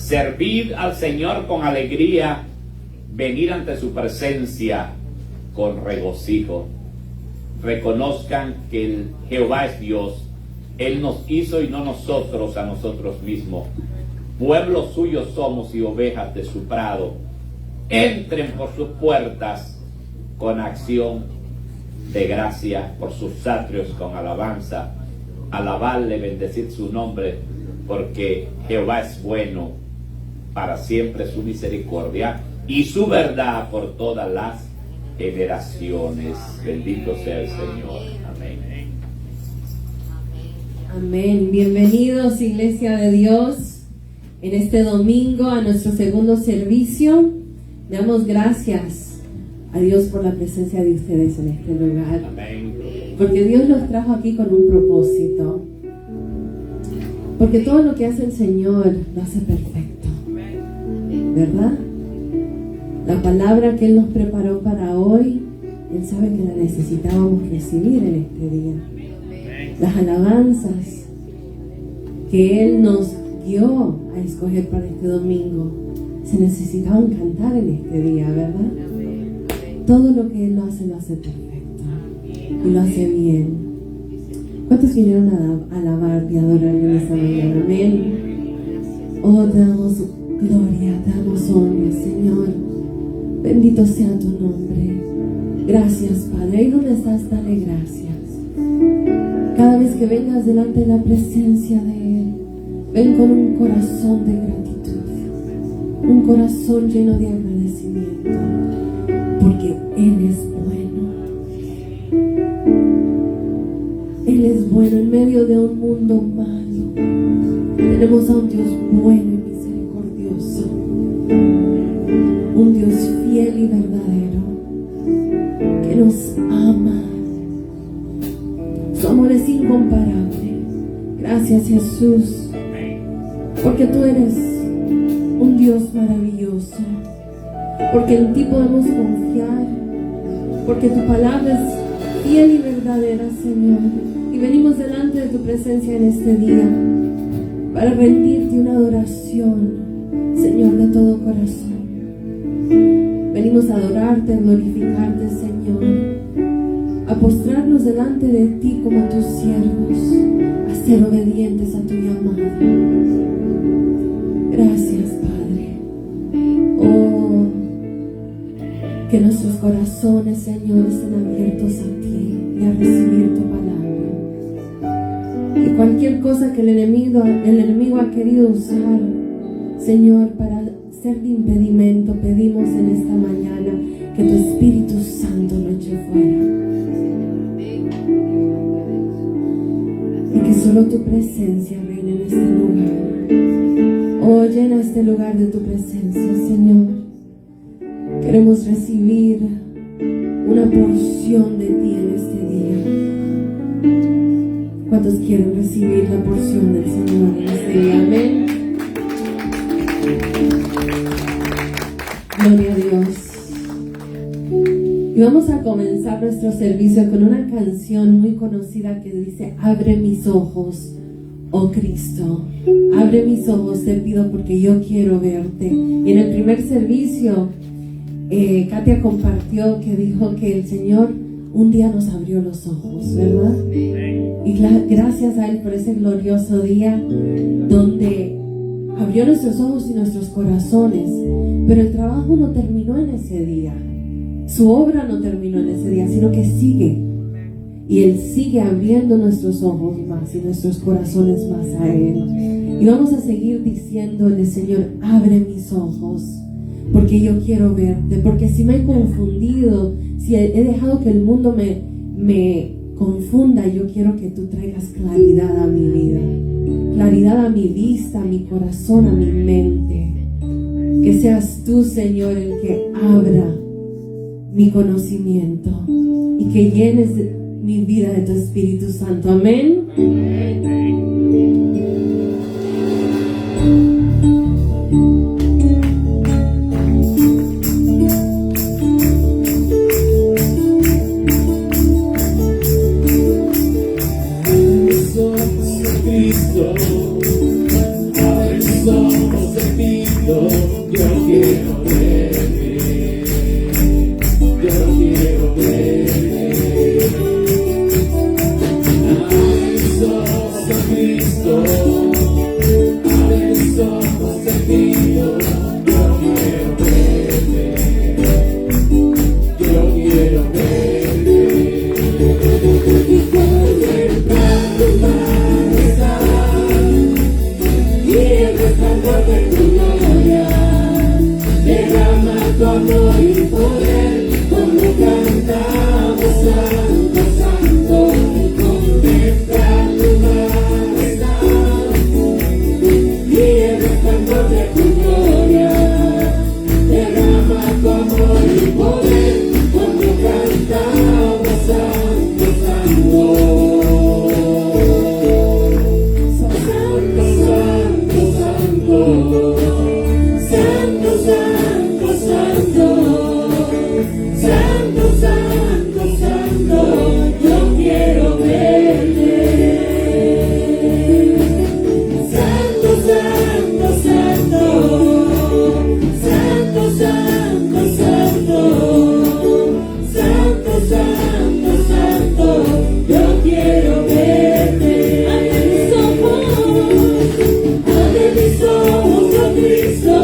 Servid al Señor con alegría, venir ante su presencia con regocijo. Reconozcan que Jehová es Dios. Él nos hizo y no nosotros a nosotros mismos. Pueblo suyo somos y ovejas de su prado. Entren por sus puertas con acción de gracia, por sus atrios con alabanza. Alabarle, bendecid su nombre, porque Jehová es bueno, para siempre su misericordia y su verdad por todas las generaciones. Bendito sea el Señor. Amén. Amén. Bienvenidos, Iglesia de Dios, en este domingo a nuestro segundo servicio. Damos gracias a Dios por la presencia de ustedes en este lugar. Amén. Porque Dios los trajo aquí con un propósito. Porque todo lo que hace el Señor lo hace perfecto, ¿verdad? La palabra que Él nos preparó para hoy, Él sabe que la necesitábamos recibir en este día. Las alabanzas que Él nos dio a escoger para este domingo se necesitaban cantar en este día, ¿verdad? Todo lo que Él lo hace perfecto y lo hace bien. ¿Cuántos vinieron a alabar y adorar en esta mañana? Amén. Oh, te damos gloria, te damos honra, Señor. Bendito sea tu nombre. Gracias, Padre. Ahí donde estás, dale gracias. Cada vez que vengas delante de la presencia de Él, ven con un corazón de gratitud, un corazón lleno de agradecimiento, porque Él es bueno. Él es bueno en medio de un mundo malo. Tenemos a un Dios bueno y misericordioso, un Dios fiel y verdadero que nos ama. Su amor es incomparable. Gracias, Jesús, porque tú eres un Dios maravilloso, porque en ti podemos confiar, porque tu palabra es fiel y verdadera, Señor. Y venimos delante de tu presencia en este día para rendirte una adoración, Señor, de todo corazón. Venimos a adorarte, a glorificarte, Señor, a postrarnos delante de ti como tus siervos, a ser obedientes a tu llamado. Gracias, Padre. Oh, que nuestros corazones, Señor, estén abiertos a ti y a recibir tu palabra. Y cualquier cosa que el enemigo ha querido usar, Señor, para ser de impedimento, pedimos en esta mañana que tu Espíritu Santo lo eche fuera. Y que solo tu presencia reine en este lugar. Oh, llena este lugar de tu presencia, Señor. Queremos recibir una porción de ti en este día. ¿Cuántos quieren recibir la porción del Señor en este día? Amén. Gloria a Dios. Y vamos a comenzar nuestro servicio con una canción muy conocida que dice: abre mis ojos, oh Cristo, abre mis ojos, te pido, porque yo quiero verte. Y en el primer servicio Katia compartió que dijo que el Señor un día nos abrió los ojos, ¿verdad? Y gracias a Él por ese glorioso día donde abrió nuestros ojos y nuestros corazones. Pero el trabajo no terminó en ese día, su obra no terminó en ese día, sino que sigue. Y Él sigue abriendo nuestros ojos más y nuestros corazones más a Él. Y vamos a seguir diciéndole: Señor, abre mis ojos, porque yo quiero verte. Porque si me he confundido, si he dejado que el mundo me confunda, yo quiero que tú traigas claridad a mi vida, claridad a mi vista, a mi corazón, a mi mente. Que seas tú, Señor, el que abra mi conocimiento y que llenes mi vida de tu Espíritu Santo. Amén. Cristo, abre mis ojos de ti. Yo quiero verte, yo quiero verte. Abre mis ojos a Cristo, abre mis ojos a Cristo. Yo quiero verte, yo quiero verte. Y contemplar tu majestad y el resplandor de tu gloria. Derrama tu amor y poder cuando cantamos santo, santo. Y contemplar tu majestad y el resplandor de tu gloria. Derrama tu amor y poder cuando cantamos santo, santo. Santo, santo, santo. Santo, santo, santo. Santo, santo, santo. Yo quiero verte. Santo, santo, santo. Santo, santo, santo. Santo, santo, santo. Yo quiero verte. Abre mis ojos, oh Cristo.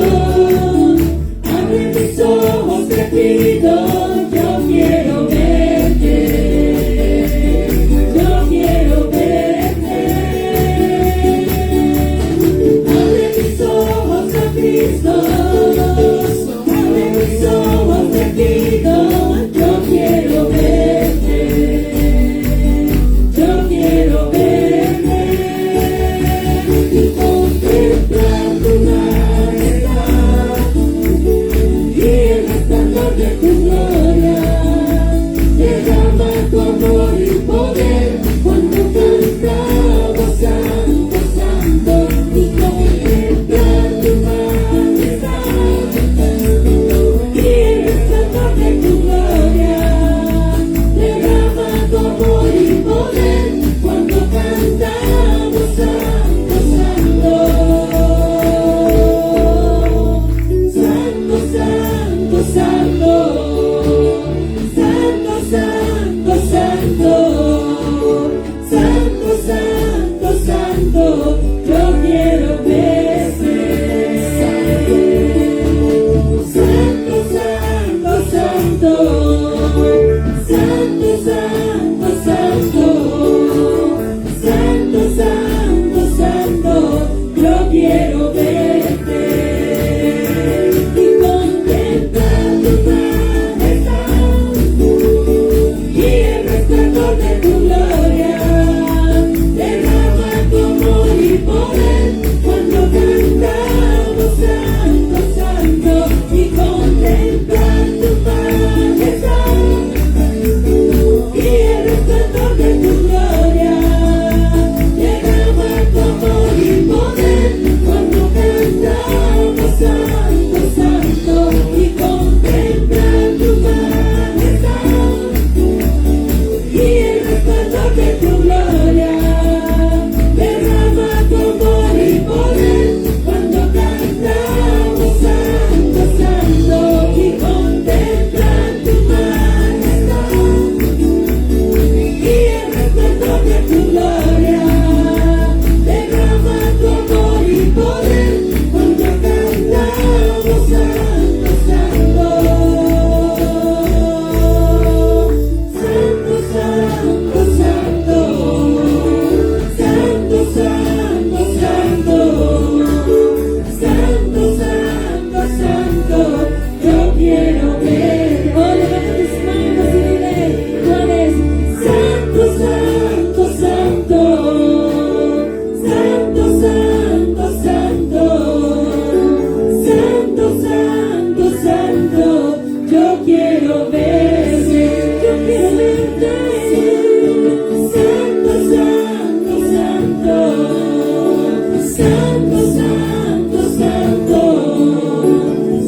Abre mis ojos, te pido. Yo quiero verte. Yo quiero verte. Abre mis ojos, oh Cristo. Abre mis ojos, te pido. Yo quiero verte. Yo quiero verte. Y contemplar tu majestad y el resplandor de tu gloria. Derrama tu amor y poder cuando cantamos santo, santo. Y contemplar tu majestad y el resplandor de tu gloria. Derrama tu amor y poder cuando cantamos santo, santo. Santo, santo, santo. Santo, santo, santo. Santo, santo, santo. Yo quiero verte. Santo, santo, santo. Santo, santo, santo. Santo, santo, santo. Yo quiero verte. Y contemplar tu majestad y el resplandor de tu gloria. Derrama tu amor y poder cuando cantamos santo, santo. Y contemplar tu majestad y el resplandor de tu gloria. Derrama tu amor y poder cuando cantamos santo, santo. Y contemplar tu majestad y el resplandor de tu gloria. Derrama tu amor y poder cuando cantamos santo, santo. Y contemplar tu majestad y el resplandor de tu gloria. Derrama tu amor y poder cuando cantamos santo, santo. Santo, santo, santo. Santo, santo, santo. Santo, santo, santo. Yo quiero ver. Oh, levanta tus manos y dile, tú eres santo, santo, santo. Santo, santo, santo. Santo, santo, santo. Yo quiero verte. Yo quiero verte. Santo, santo, santo. Santo, santo, santo.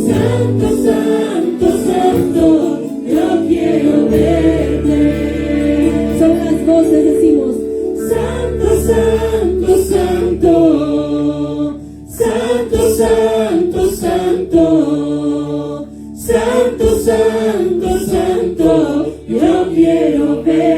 Santo, santo, santo. Yo quiero verte. Son las voces, decimos santo, santo, santo. Santo, santo, santo. santo, santo, santo, santo, yo quiero verte.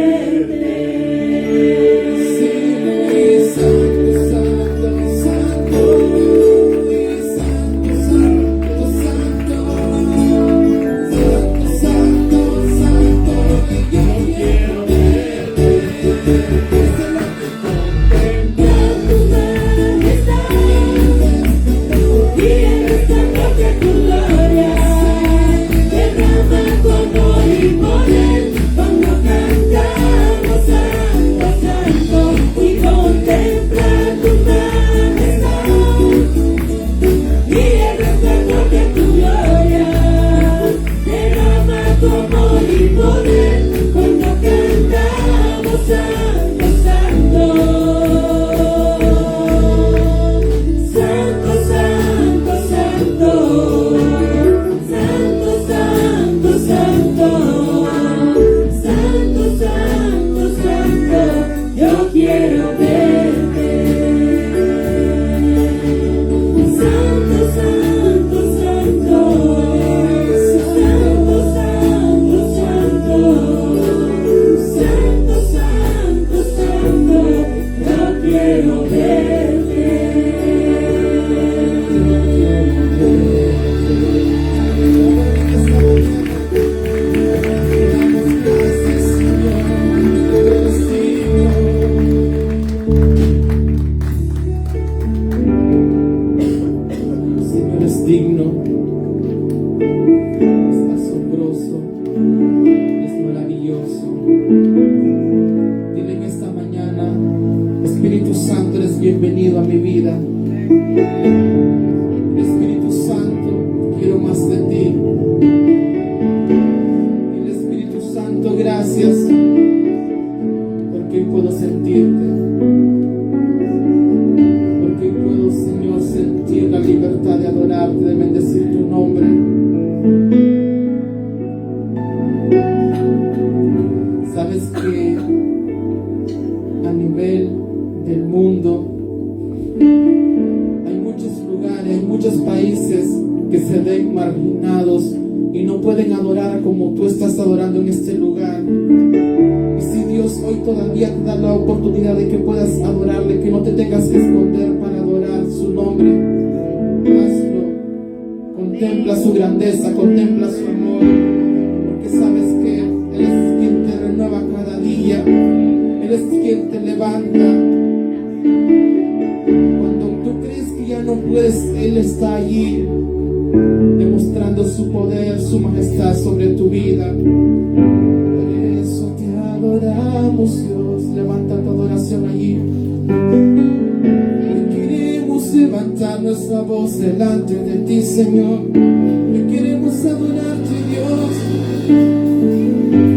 Bienvenido a mi vida. Espíritu Santo, quiero más de ti. El Espíritu Santo, gracias porque hoy puedo sentirte, porque hoy puedo, Señor, sentir la libertad de adorarte, de bendecir tu nombre. Sabes que a nivel del mundo hay muchos lugares, hay muchos países que se ven marginados y no pueden adorar como tú estás adorando en este lugar. Y si Dios hoy todavía te da la oportunidad de que puedas adorarle, que no te tengas que esconder para adorar su nombre, hazlo. Contempla su grandeza, contempla su amor, porque sabes que Él es quien te renueva cada día, Él es quien te levanta. No puedes, Él está allí demostrando su poder, su majestad sobre tu vida. Por eso te adoramos, Dios. Levanta tu adoración allí. Queremos levantar nuestra voz delante de ti, Señor. Queremos adorarte, Dios.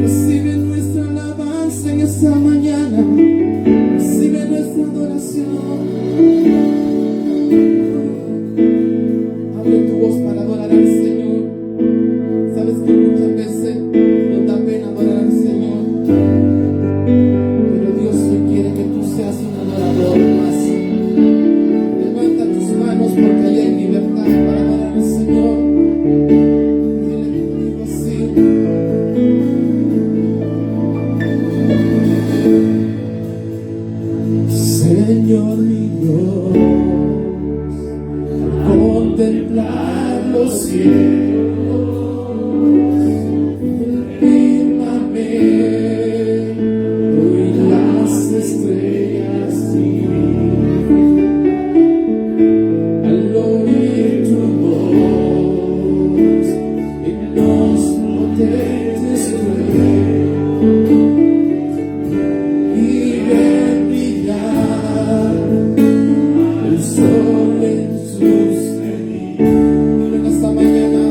Recibe nuestra alabanza en esta mañana. Recibe nuestra adoración. Para adorar al Señor. Sabes que muchas veces nos da pena adorar al Señor, pero Dios hoy quiere que tú seas un adorador más. Levanta tus manos porque ahí hay libertad para adorar al Señor. Dile conmigo así: Señor mi Dios, al contemplar los cielos, el firmamento y las estrellas, al oír tu voz en los potentes truenos y ver brillar el sol en sus cenitas. En esta mañana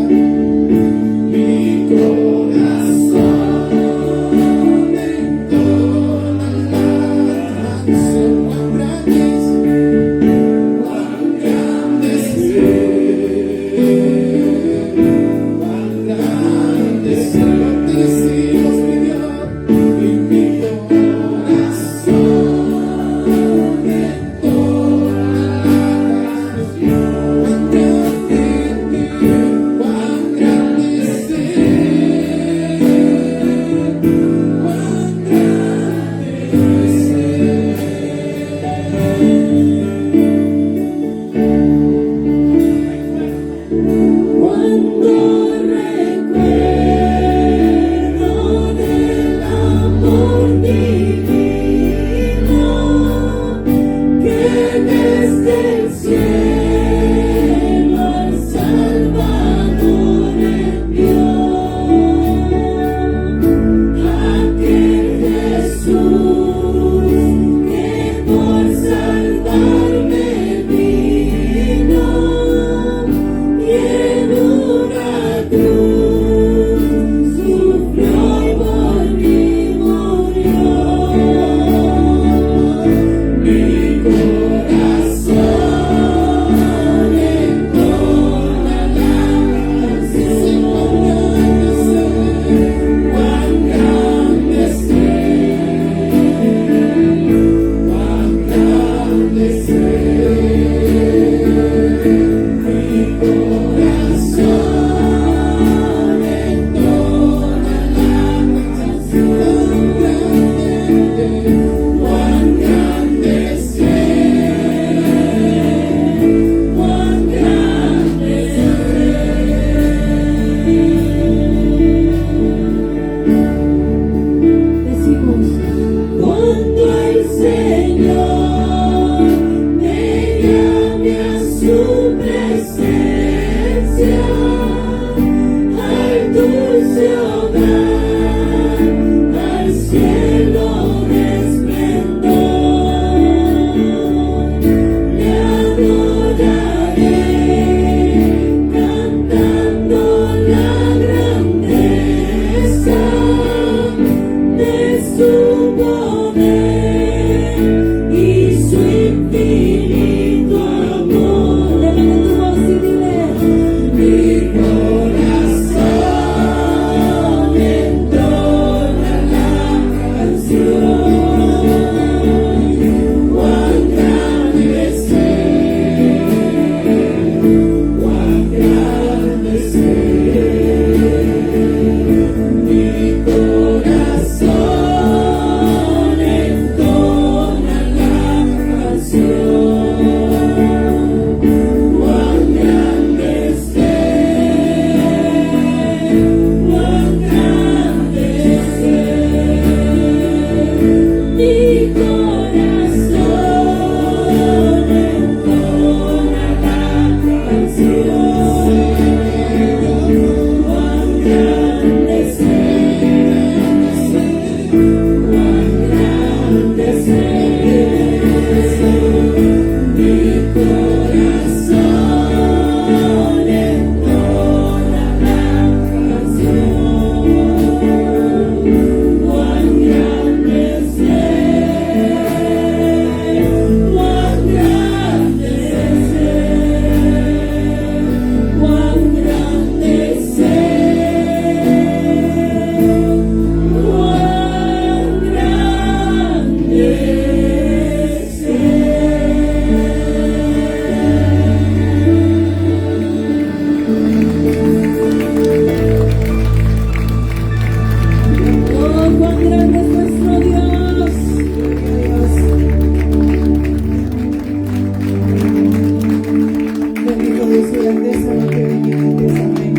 grandeza lo que hoy viniste, amén.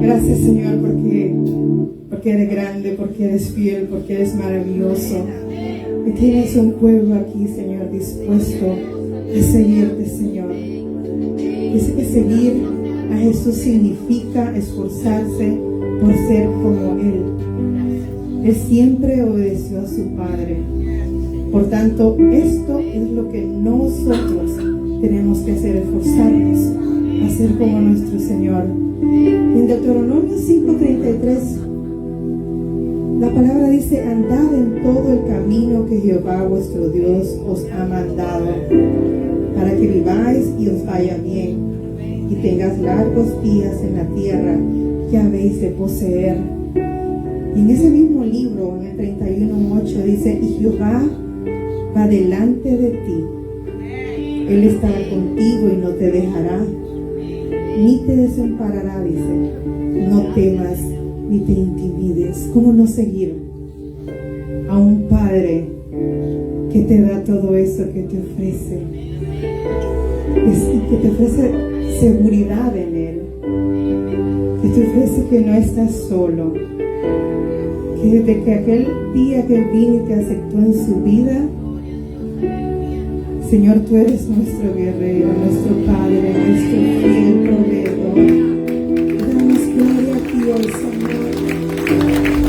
Gracias, Señor, porque eres grande, porque eres fiel, porque eres maravilloso. Y tienes un pueblo aquí, Señor, dispuesto a seguirte, Señor. Dice que seguir a Jesús significa esforzarse por ser como Él. Él siempre obedeció a su Padre. Por tanto, esto es lo que nosotros tenemos que hacer, esforzarnos a ser como nuestro Señor. En Deuteronomio 5:33, la palabra dice: andad en todo el camino que Jehová vuestro Dios os ha mandado, para que viváis y os vaya bien, y tengas largos días en la tierra que habéis de poseer. Y en ese mismo libro, en el 31:8, dice: y Jehová va delante de ti. Él estará contigo y no te dejará, ni te desamparará, dice. No temas ni te intimides. ¿Cómo no seguir a un Padre que te da todo eso que te ofrece? Que te ofrece seguridad en Él, que te ofrece que no estás solo, que desde que aquel día que Él vino y te aceptó en su vida, Señor, tú eres nuestro guerrero, nuestro Padre, nuestro fiel proveedor. Damos gloria a ti hoy, Señor,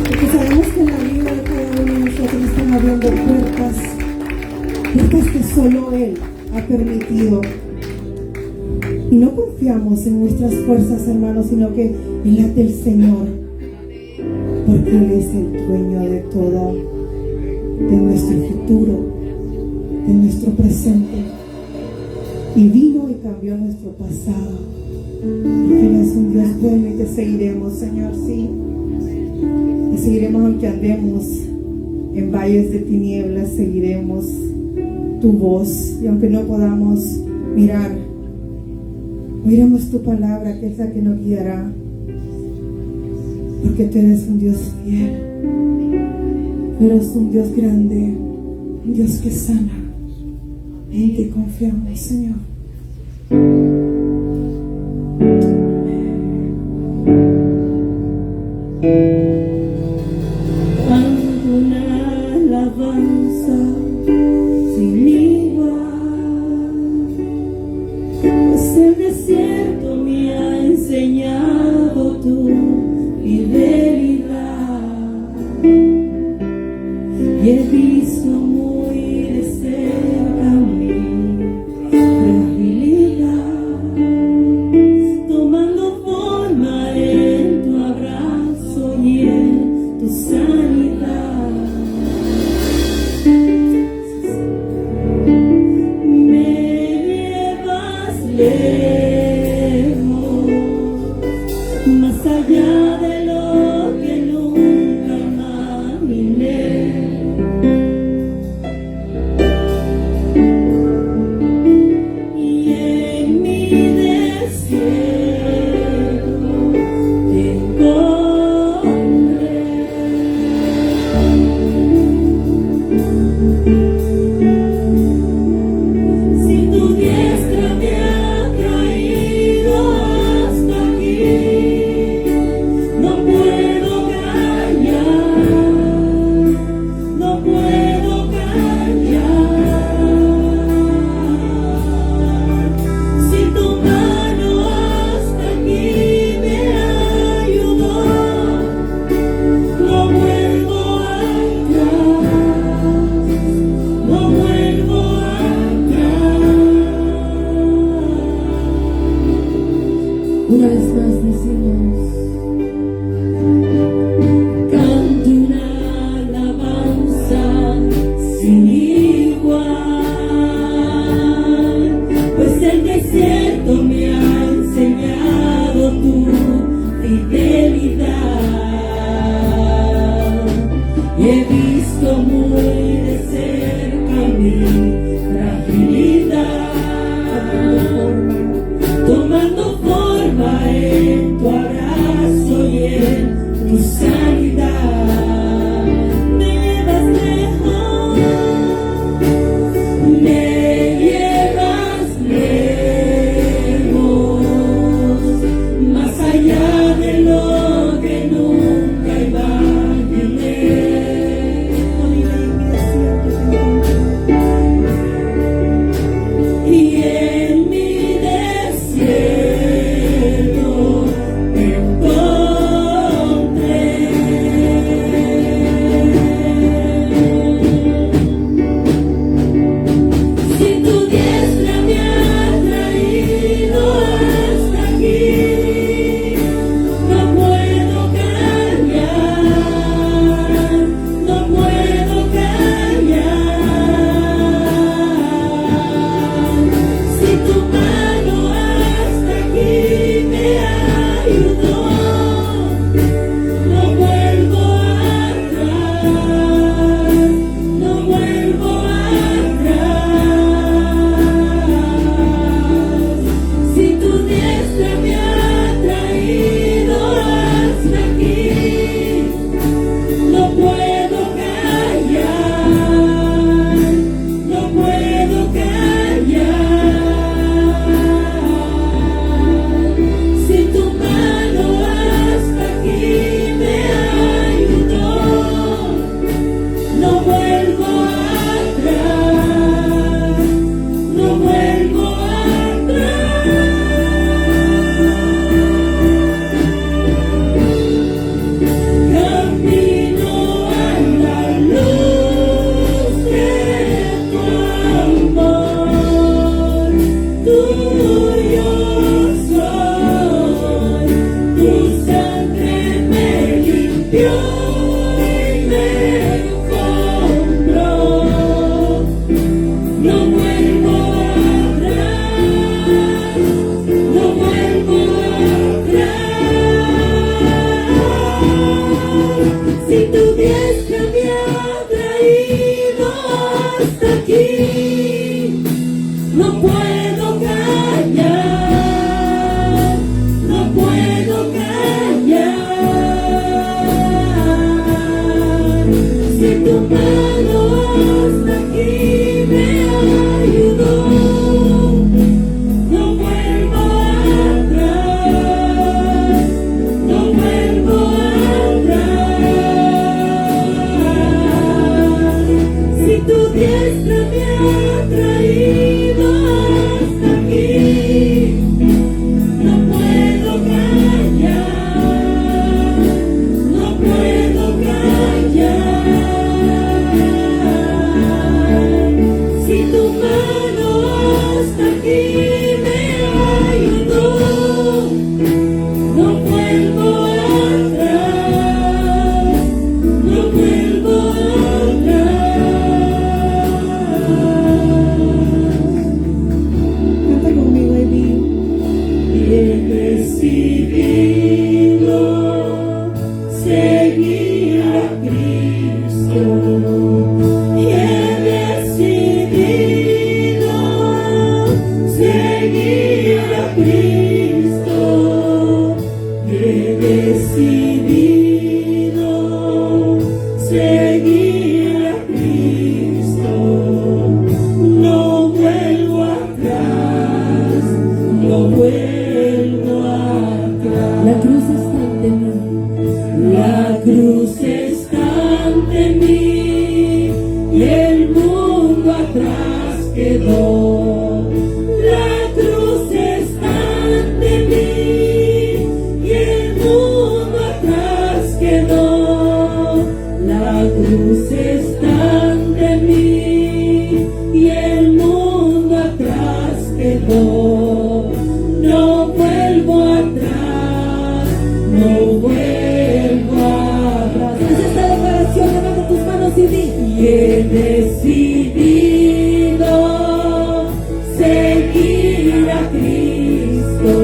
porque sabemos que en la vida de cada uno de nosotros están abriendo puertas que solo Él ha permitido. Y no confiamos en nuestras fuerzas, hermanos, sino que en las del Señor, porque Él es el dueño de todo, de nuestro futuro, de nuestro presente, y vino y cambió nuestro pasado, porque Él es un Dios bueno y te seguiremos, Señor, sí, te seguiremos aunque andemos en valles de tinieblas, seguiremos tu voz, y aunque no podamos mirar, oiremos tu palabra, que es la que nos guiará, porque tú eres un Dios fiel, tú eres un Dios grande, un Dios que sana. En ti confiamos, Señor. Canto una alabanza sin igual, pues el desierto me ha enseñado tu fidelidad, y he visto muy de cerca mi fragilidad, tomando forma en tu abrazo y en tu sanidad. Me llevas lejos, más allá de lo que nunca imaginé. Y en mi desierto te encontré. Si tu diestra me ha traído hasta aquí, no puedo callar, no puedo callar. Si tu mano hasta aquí me ayudó, no vuelvo atrás, no vuelvo atrás. Una vez más decimos: Canto una alabanza sin igual, pues el desierto me ha enseñado tu fidelidad, y he visto muy de cerca mi fragilidad, tomando forma en tu abrazo quedó. La cruz está ante mí y el mundo atrás quedó. La cruz está ante mí y el mundo atrás quedó. No vuelvo atrás, no vuelvo atrás. Haz esta declaración, levanta tus manos y di: y he decidido seguir a Cristo.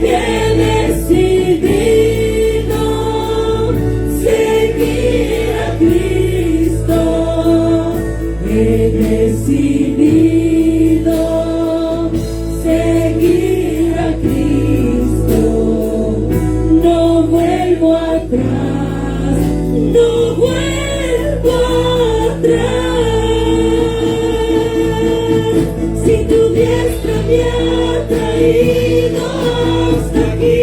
He decidido seguir a Cristo. He decidido seguir a Cristo. No vuelvo atrás, no vuelvo atrás. Si tu diestra me ha traído hasta aquí,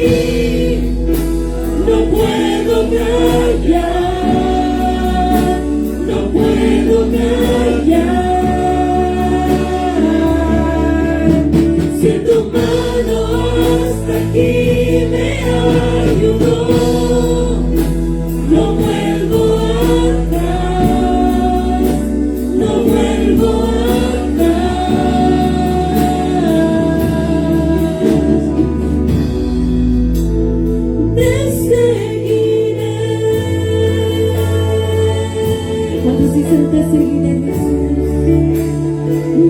no puedo callar, no puedo callar. Si tu mano hasta aquí me ayudó, no vuelvo atrás, no vuelvo atrás. Te seguiré. ¿Cuántos dicen te seguiré, Jesús?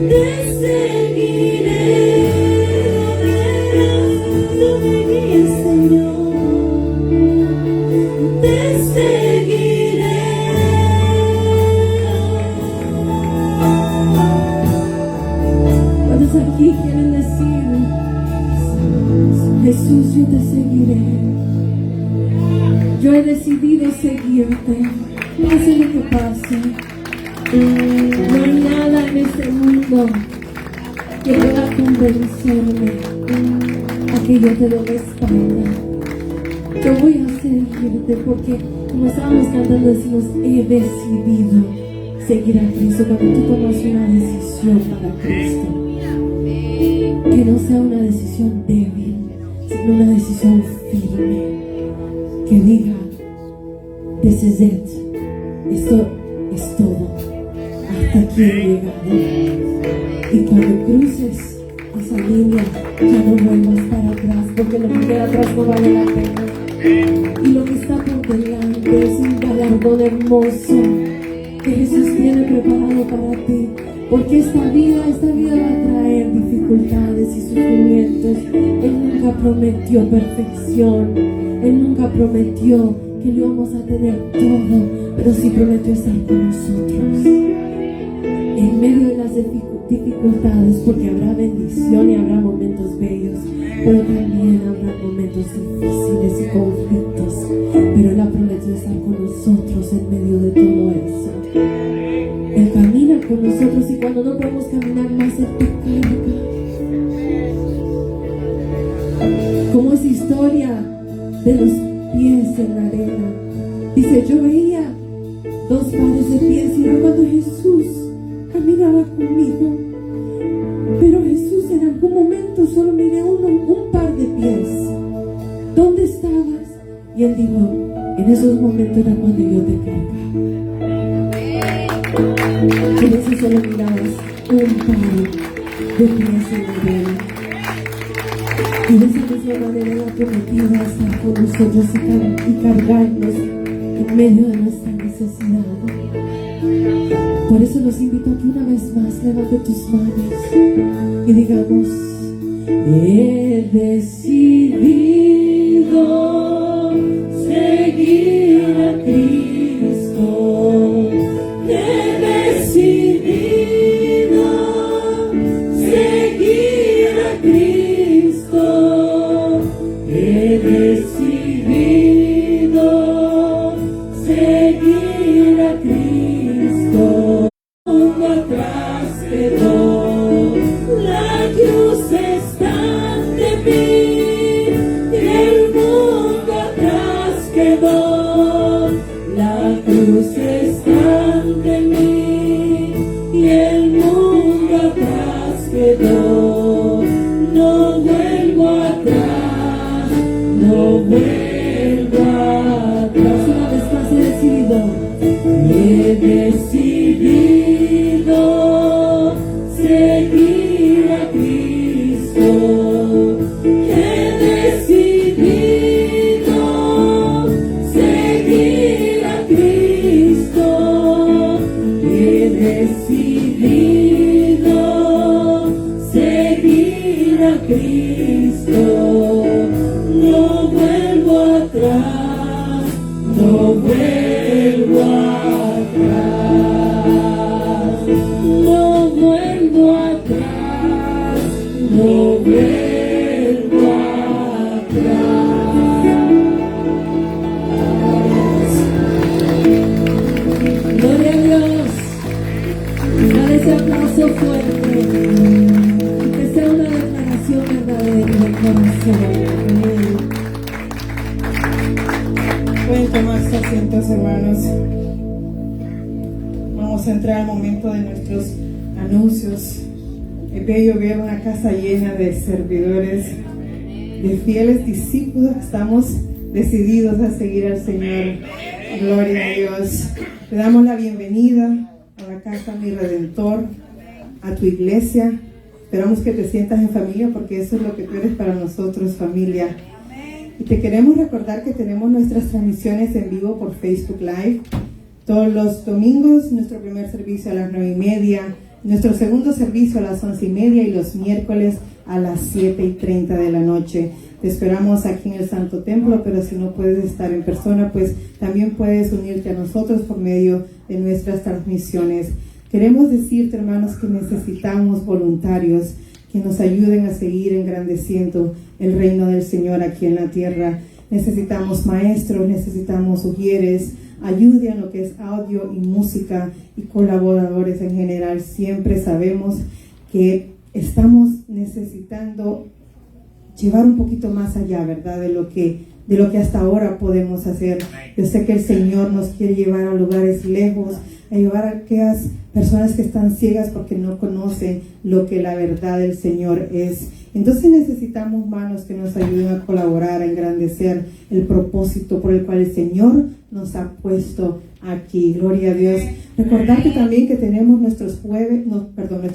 Te seguiré, no me guíes, Señor. Te seguiré. ¿Cuántos aquí quieren decir: Jesús, yo te seguiré? Yo he decidido seguirte, pase lo que pase. No hay nada en este mundo que pueda convencerme a que yo te doy la espalda. Yo voy a seguirte porque, como estábamos cantando, decimos: he decidido seguir a Cristo. Cuando tú tomas una decisión para Cristo, que no sea una decisión débil, sino una decisión firme, que diga: this is it, esto es todo, hasta aquí he llegado. Y cuando cruces esa línea, ya no vuelvas para atrás, porque lo que queda atrás no vale la pena. Y lo que está por delante es un galardón hermoso que Jesús tiene preparado para ti. Porque esta vida va a traer dificultades y sufrimientos. Él nunca prometió perfección. Él nunca prometió que lo íbamos a tener todo, pero sí prometió estar con nosotros en medio de las dificultades, porque habrá bendición y habrá momentos bellos, pero también habrá momentos difíciles y conflictos. Pero Él ha prometido estar con nosotros en medio de todo eso. Él camina con nosotros y cuando no podemos caminar más, Él te carga. Como esa historia de los pies en la arena. Dice: yo veía dos pares de pies y era cuando Jesús caminaba conmigo. Pero Jesús en algún momento solo miré un par de pies. ¿Dónde estabas? Y Él dijo: en esos momentos era cuando yo te cargaba. En ese solo mirabas un par de pies en la arena. Y de esa misma manera Él ha prometido estar con nosotros y cargarnos en medio de nuestra necesidad. Por eso los invito a que una vez más levante tus manos y digamos: he decidido seguir a Cristo. He decidido seguir a Cristo. He decidido seguir a Cristo. Mundo atrás quedó, la cruz está ante mí, y el mundo atrás quedó. La cruz está ante mí, y el mundo Cristo, no vuelvo atrás, no vuelvo atrás, no vuelvo atrás, no vuelvo atrás. Gloria a Dios. Dale ese aplauso fuerte. Que sea una declaración verdadera de corazón. Pueden tomarse asientos, hermanos. Vamos a entrar al momento de nuestros anuncios. Es bello ver una casa llena de servidores, de fieles discípulos. Estamos decididos a seguir al Señor. Gloria a Dios. Te damos la bienvenida a la casa Mi Redentor, a tu iglesia. Esperamos que te sientas en familia, porque eso es lo que tú eres para nosotros, familia. Y te queremos recordar que tenemos nuestras transmisiones en vivo por Facebook Live. Todos los domingos, nuestro primer servicio a las 9:30, nuestro segundo servicio a las 11:30 y los miércoles a las 7:30 de la noche. Te esperamos aquí en el Santo Templo, pero si no puedes estar en persona, pues también puedes unirte a nosotros por medio de nuestras transmisiones. Queremos decirte, hermanos, que necesitamos voluntarios que nos ayuden a seguir engrandeciendo el reino del Señor aquí en la tierra. Necesitamos maestros, necesitamos ujieres, ayuda en lo que es audio y música y colaboradores en general. Siempre sabemos que estamos necesitando llevar un poquito más allá, ¿verdad? De lo que hasta ahora podemos hacer. Yo sé que el Señor nos quiere llevar a lugares lejos, a llevar a aquellas personas que están ciegas porque no conocen lo que la verdad del Señor es. Entonces necesitamos manos que nos ayuden a colaborar, a engrandecer el propósito por el cual el Señor nos ha puesto aquí. Gloria a Dios. Recordarte también que tenemos nuestro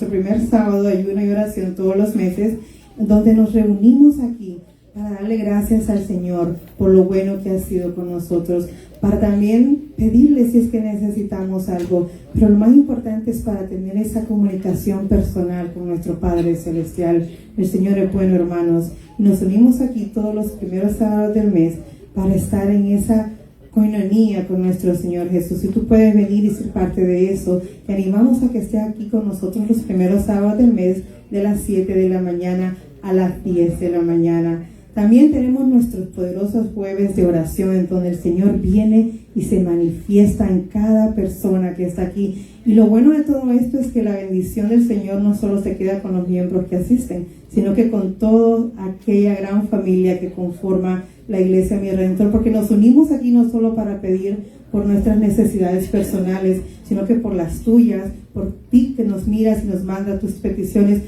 primer sábado de ayuno y oración todos los meses, donde nos reunimos aquí para darle gracias al Señor por lo bueno que ha sido con nosotros, para también pedirle si es que necesitamos algo, pero lo más importante es para tener esa comunicación personal con nuestro Padre Celestial. El Señor es bueno, hermanos, y nos unimos aquí todos los primeros sábados del mes para estar en esa coinonía con nuestro Señor Jesús. Si tú puedes venir y ser parte de eso, te animamos a que estés aquí con nosotros los primeros sábados del mes, de las 7 de la mañana a las 10 de la mañana. También tenemos nuestros poderosos jueves de oración, en donde el Señor viene y se manifiesta en cada persona que está aquí. Y lo bueno de todo esto es que la bendición del Señor no solo se queda con los miembros que asisten, sino que con toda aquella gran familia que conforma la iglesia Mi Redentor, porque nos unimos aquí no solo para pedir por nuestras necesidades personales, sino que por las tuyas, por ti que nos miras y nos manda tus peticiones.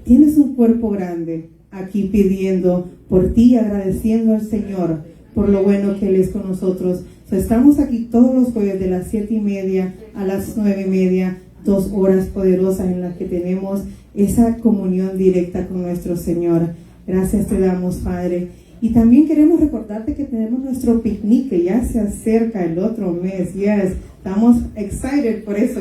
Tienes un cuerpo grande aquí pidiendo por ti, agradeciendo al Señor por lo bueno que Él es con nosotros. Estamos aquí todos los jueves de las 7:30 a las 9:30, 2 horas poderosas en las que tenemos esa comunión directa con nuestro Señor. Gracias te damos, Padre. Y también queremos recordarte que tenemos nuestro picnic, que ya se acerca el otro mes. Yes, estamos excited por eso.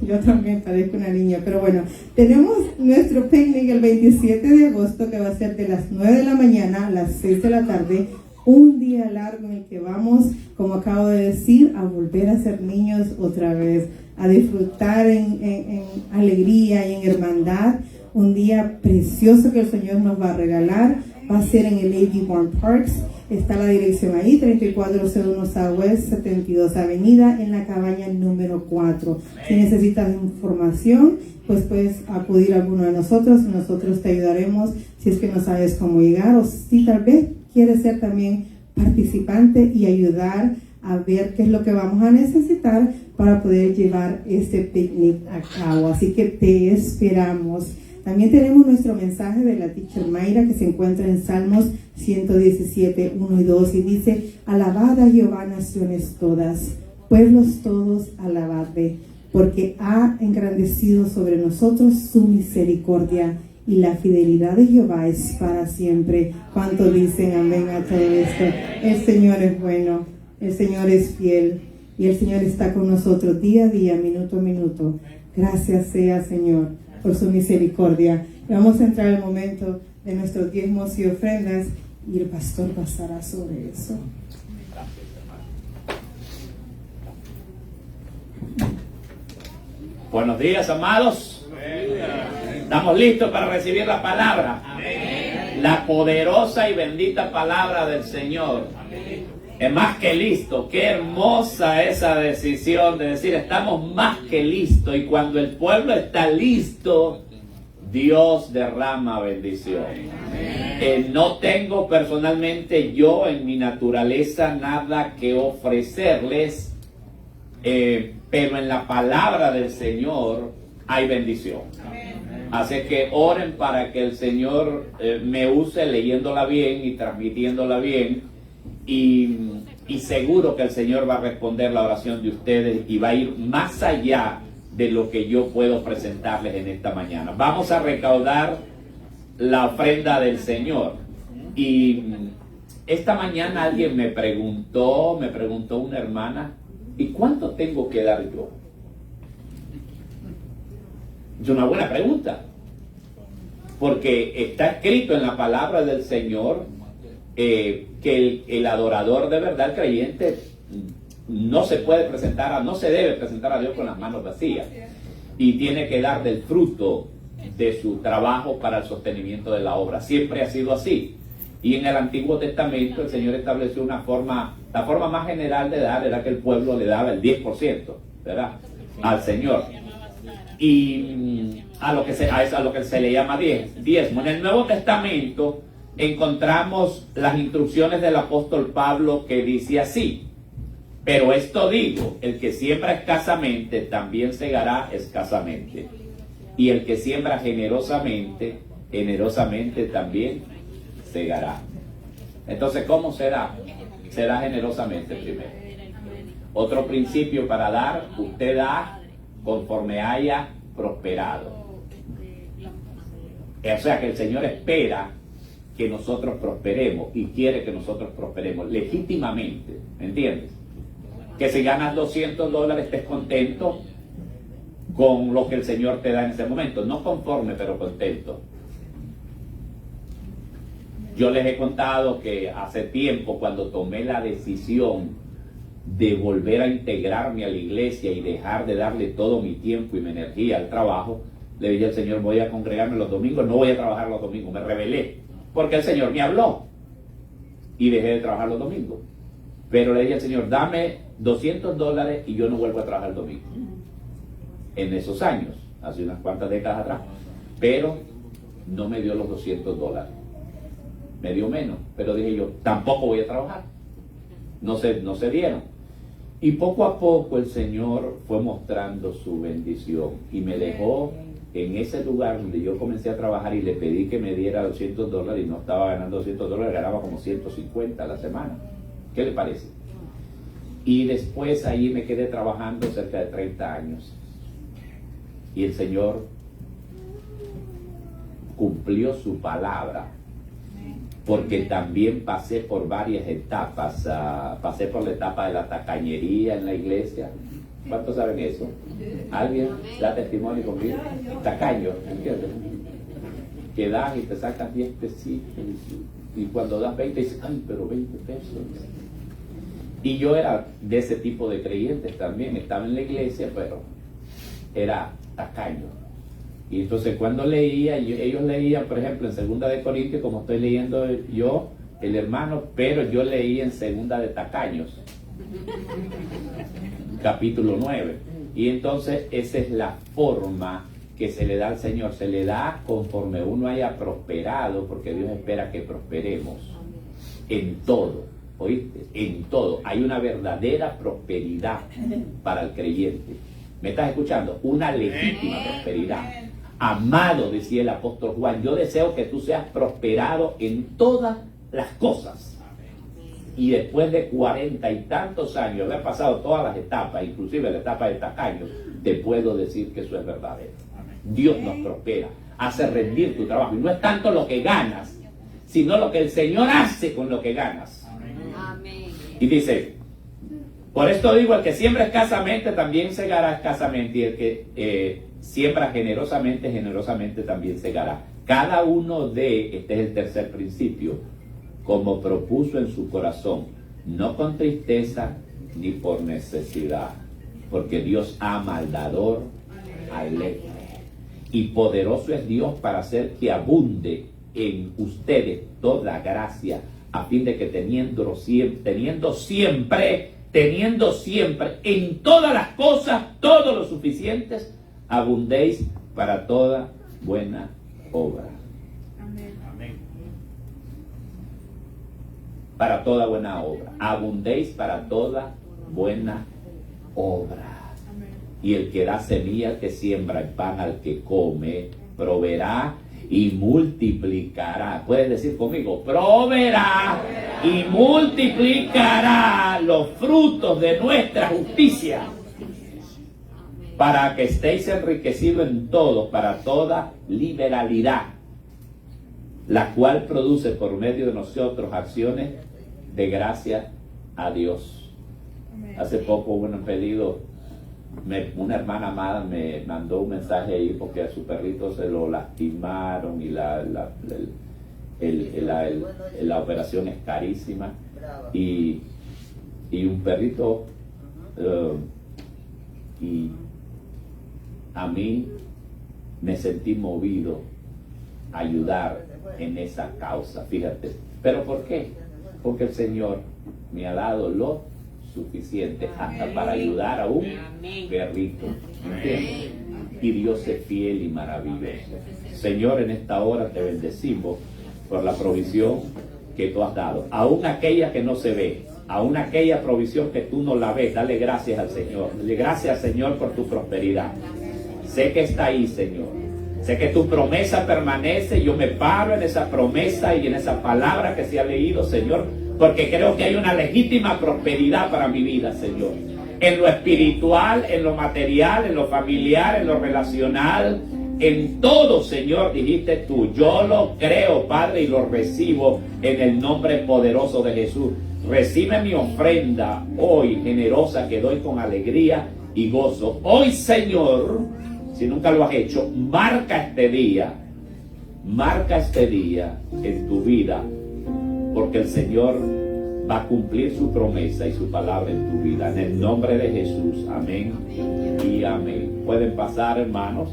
Yo también parezco una niña, pero bueno, tenemos nuestro picnic el 27 de agosto, que va a ser de las 9 de la mañana a las 6 de la tarde. Un día largo en el que vamos, como acabo de decir, a volver a ser niños otra vez, a disfrutar en alegría y en hermandad. Un día precioso que el Señor nos va a regalar. Va a ser en el A.G. Bourne Parks. Está la dirección ahí, 3401 Southwest 72 Avenida, en la cabaña número 4. Si necesitas información, pues puedes acudir a alguno de nosotros y nosotros te ayudaremos si es que no sabes cómo llegar, o si tal vez quieres ser también participante y ayudar a ver qué es lo que vamos a necesitar para poder llevar este picnic a cabo. Así que te esperamos. También tenemos nuestro mensaje de la Teacher Mayra, que se encuentra en Salmos 117, 1 y 2, y dice: alabad a Jehová, naciones todas, pueblos todos, alabadle, porque ha engrandecido sobre nosotros su misericordia, y la fidelidad de Jehová es para siempre. ¿Cuánto dicen amén a todo esto? El Señor es bueno, el Señor es fiel, y el Señor está con nosotros día a día, minuto a minuto. Gracias sea, Señor, por su misericordia. Y vamos a entrar al momento de nuestros diezmos y ofrendas y el pastor pasará sobre eso. Buenos días, amados. ¿Estamos listos para recibir la palabra? La poderosa y bendita palabra del Señor. Es más que listo. Qué hermosa esa decisión de decir estamos más que listos. Y cuando el pueblo está listo, Dios derrama bendición. No tengo personalmente yo en mi naturaleza nada que ofrecerles, pero en la palabra del Señor hay bendición. Así que oren para que el Señor me use leyéndola bien y transmitiéndola bien, y seguro que el Señor va a responder la oración de ustedes y va a ir más allá de lo que yo puedo presentarles en esta mañana. Vamos a recaudar la ofrenda del Señor. Y esta mañana alguien me preguntó una hermana, ¿y cuánto tengo que dar yo? Es una buena pregunta, porque está escrito en la palabra del Señor que el adorador de verdad, el creyente, no se debe presentar a Dios con las manos vacías, y tiene que dar del fruto de su trabajo para el sostenimiento de la obra. Siempre ha sido así. Y en el Antiguo Testamento el Señor estableció la forma más general de dar era que el pueblo le daba el 10%, ¿verdad?, al Señor. Y a lo que se le llama diezmo. En el Nuevo Testamento encontramos las instrucciones del apóstol Pablo, que dice así: pero esto digo, el que siembra escasamente también segará escasamente, y el que siembra generosamente, generosamente también segará. Entonces, ¿cómo será? Será generosamente primero. Otro principio para dar: usted da conforme haya prosperado. O sea que el Señor espera que nosotros prosperemos y quiere que nosotros prosperemos legítimamente, ¿me entiendes? Que si ganas $200 estés contento con lo que el Señor te da en ese momento, no conforme pero contento. Yo les he contado que hace tiempo, cuando tomé la decisión de volver a integrarme a la iglesia y dejar de darle todo mi tiempo y mi energía al trabajo, le dije al Señor: voy a congregarme los domingos, no voy a trabajar los domingos. Me rebelé porque el Señor me habló y dejé de trabajar los domingos. Pero le dije al Señor: dame $200 y yo no vuelvo a trabajar el domingo. En esos años, hace unas cuantas décadas atrás. Pero no me dio los $200, me dio menos. Pero dije yo: tampoco voy a trabajar. No se dieron. Y poco a poco el Señor fue mostrando su bendición y me dejó en ese lugar donde yo comencé a trabajar, y le pedí que me diera $200 y no estaba ganando $200, ganaba como 150 a la semana. ¿Qué le parece? Y después ahí me quedé trabajando cerca de 30 años. Y el Señor cumplió su palabra, porque también pasé por varias etapas. Pasé por la etapa de la tacañería en la iglesia. ¿Cuántos saben eso? ¿Alguien da testimonio conmigo? Tacaño, ¿entiendes? Que das y te sacas 10 pesitos, y cuando das 20 dices: ay, pero 20 pesos. Y yo era de ese tipo de creyentes también. Estaba en la iglesia, pero era tacaño. Y entonces cuando leía, ellos leían, por ejemplo, en 2 de Corintios, como estoy leyendo yo, el hermano, pero yo leí en 2 de Tacaños, capítulo 9. Y entonces esa es la forma que se le da al Señor. Se le da conforme uno haya prosperado, porque Dios espera que prosperemos en todo. ¿Oíste? En todo. Hay una verdadera prosperidad para el creyente. ¿Me estás escuchando? Una legítima prosperidad. Amado, decía el apóstol Juan, yo deseo que tú seas prosperado en todas las cosas. Y después de 40 y tantos años, haber pasado todas las etapas, inclusive la etapa de tacaño, te puedo decir que eso es verdadero. Dios nos prospera, hace rendir tu trabajo. Y no es tanto lo que ganas, sino lo que el Señor hace con lo que ganas. Amén. Y dice: por esto digo, el que siembra escasamente también segará escasamente, y el que siembra generosamente, generosamente también segará. cada uno este es el tercer principio, como propuso en su corazón, no con tristeza ni por necesidad, porque Dios ama al dador alegre. Y poderoso es Dios para hacer que abunde en ustedes toda gracia, a fin de que teniendo siempre en todas las cosas, todos los suficientes, abundéis para toda buena obra. Amén. Para toda buena obra. Abundéis para toda buena obra. Y el que da semilla al que siembra, el pan al que come, proveerá y multiplicará. Puedes decir conmigo, proveerá y multiplicará los frutos de nuestra justicia, para que estéis enriquecidos en todo, para toda liberalidad, la cual produce por medio de nosotros acciones de gracia a Dios. Hace poco hubo un pedido, una hermana amada me mandó un mensaje ahí porque a su perrito se lo lastimaron y la operación es carísima, y un perrito, y a mí me sentí movido a ayudar en esa causa, fíjate. ¿Pero por qué? Porque el Señor me ha dado lo suficiente hasta para ayudar a un perrito, ¿entiendes? Y Dios es fiel y maravilloso. Señor, en esta hora te bendecimos por la provisión que tú has dado, aún aquella que no se ve, aún aquella provisión que tú no la ves. Dale gracias al Señor. Dale gracias, Señor, por tu prosperidad. Sé que está ahí, Señor. Sé que tu promesa permanece. Yo me paro en esa promesa y en esa palabra que se ha leído, Señor, porque creo que hay una legítima prosperidad para mi vida, Señor. En lo espiritual, en lo material, en lo familiar, en lo relacional, en todo, Señor, dijiste tú. Yo lo creo, Padre, y lo recibo en el nombre poderoso de Jesús. Recibe mi ofrenda hoy generosa que doy con alegría y gozo. Hoy, Señor, si nunca lo has hecho, marca este día en tu vida, porque el Señor va a cumplir su promesa y su palabra en tu vida. En el nombre de Jesús, amén y amén. Pueden pasar, hermanos.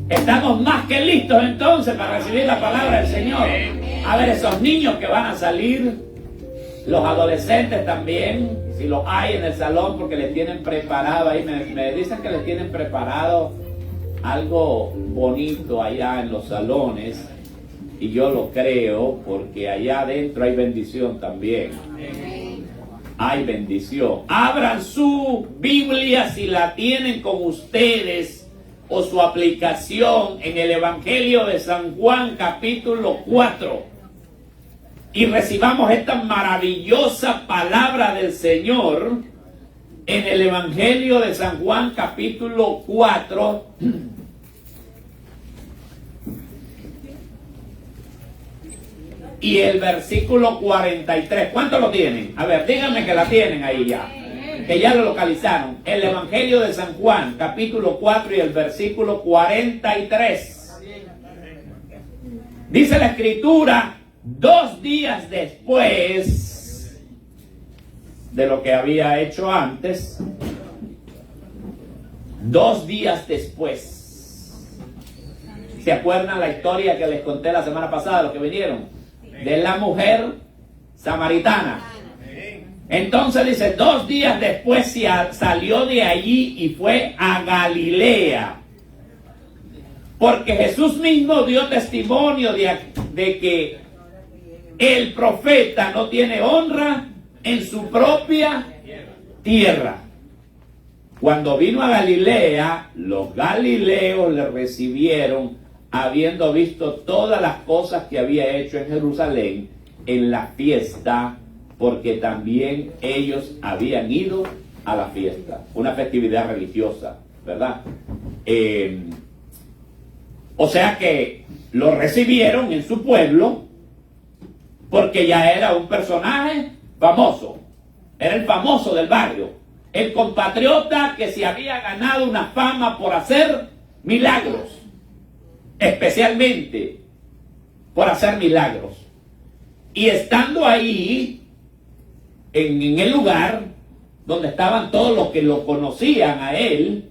Estamos más que listos entonces para recibir la palabra del Señor. A ver, esos niños que van a salir, los adolescentes también, si los hay en el salón, porque les tienen preparado ahí, me dicen que les tienen preparado algo bonito allá en los salones, y yo lo creo, porque allá adentro hay bendición también. Hay bendición. Abran su Biblia si la tienen con ustedes, o su aplicación, en el Evangelio de San Juan capítulo 4, y recibamos esta maravillosa palabra del Señor en el Evangelio de San Juan capítulo 4 y el versículo 43. ¿Cuántos lo tienen? A ver, díganme que la tienen ahí ya, que ya lo localizaron. El Evangelio de San Juan, capítulo 4 y el versículo 43. Dice la Escritura, 2 días después de lo que había hecho antes, 2 días después. ¿Se acuerdan la historia que les conté la semana pasada, los que vinieron? De la mujer samaritana. Entonces dice, 2 días después salió de allí y fue a Galilea, porque Jesús mismo dio testimonio de que el profeta no tiene honra en su propia tierra. Cuando vino a Galilea, los galileos le recibieron, habiendo visto todas las cosas que había hecho en Jerusalén en la fiesta, porque también ellos habían ido a la fiesta, una festividad religiosa, ¿verdad? O sea que lo recibieron en su pueblo, porque ya era un personaje famoso, era el famoso del barrio, el compatriota que se había ganado una fama por hacer milagros, especialmente por hacer milagros. Y estando ahí, en el lugar donde estaban todos los que lo conocían a él,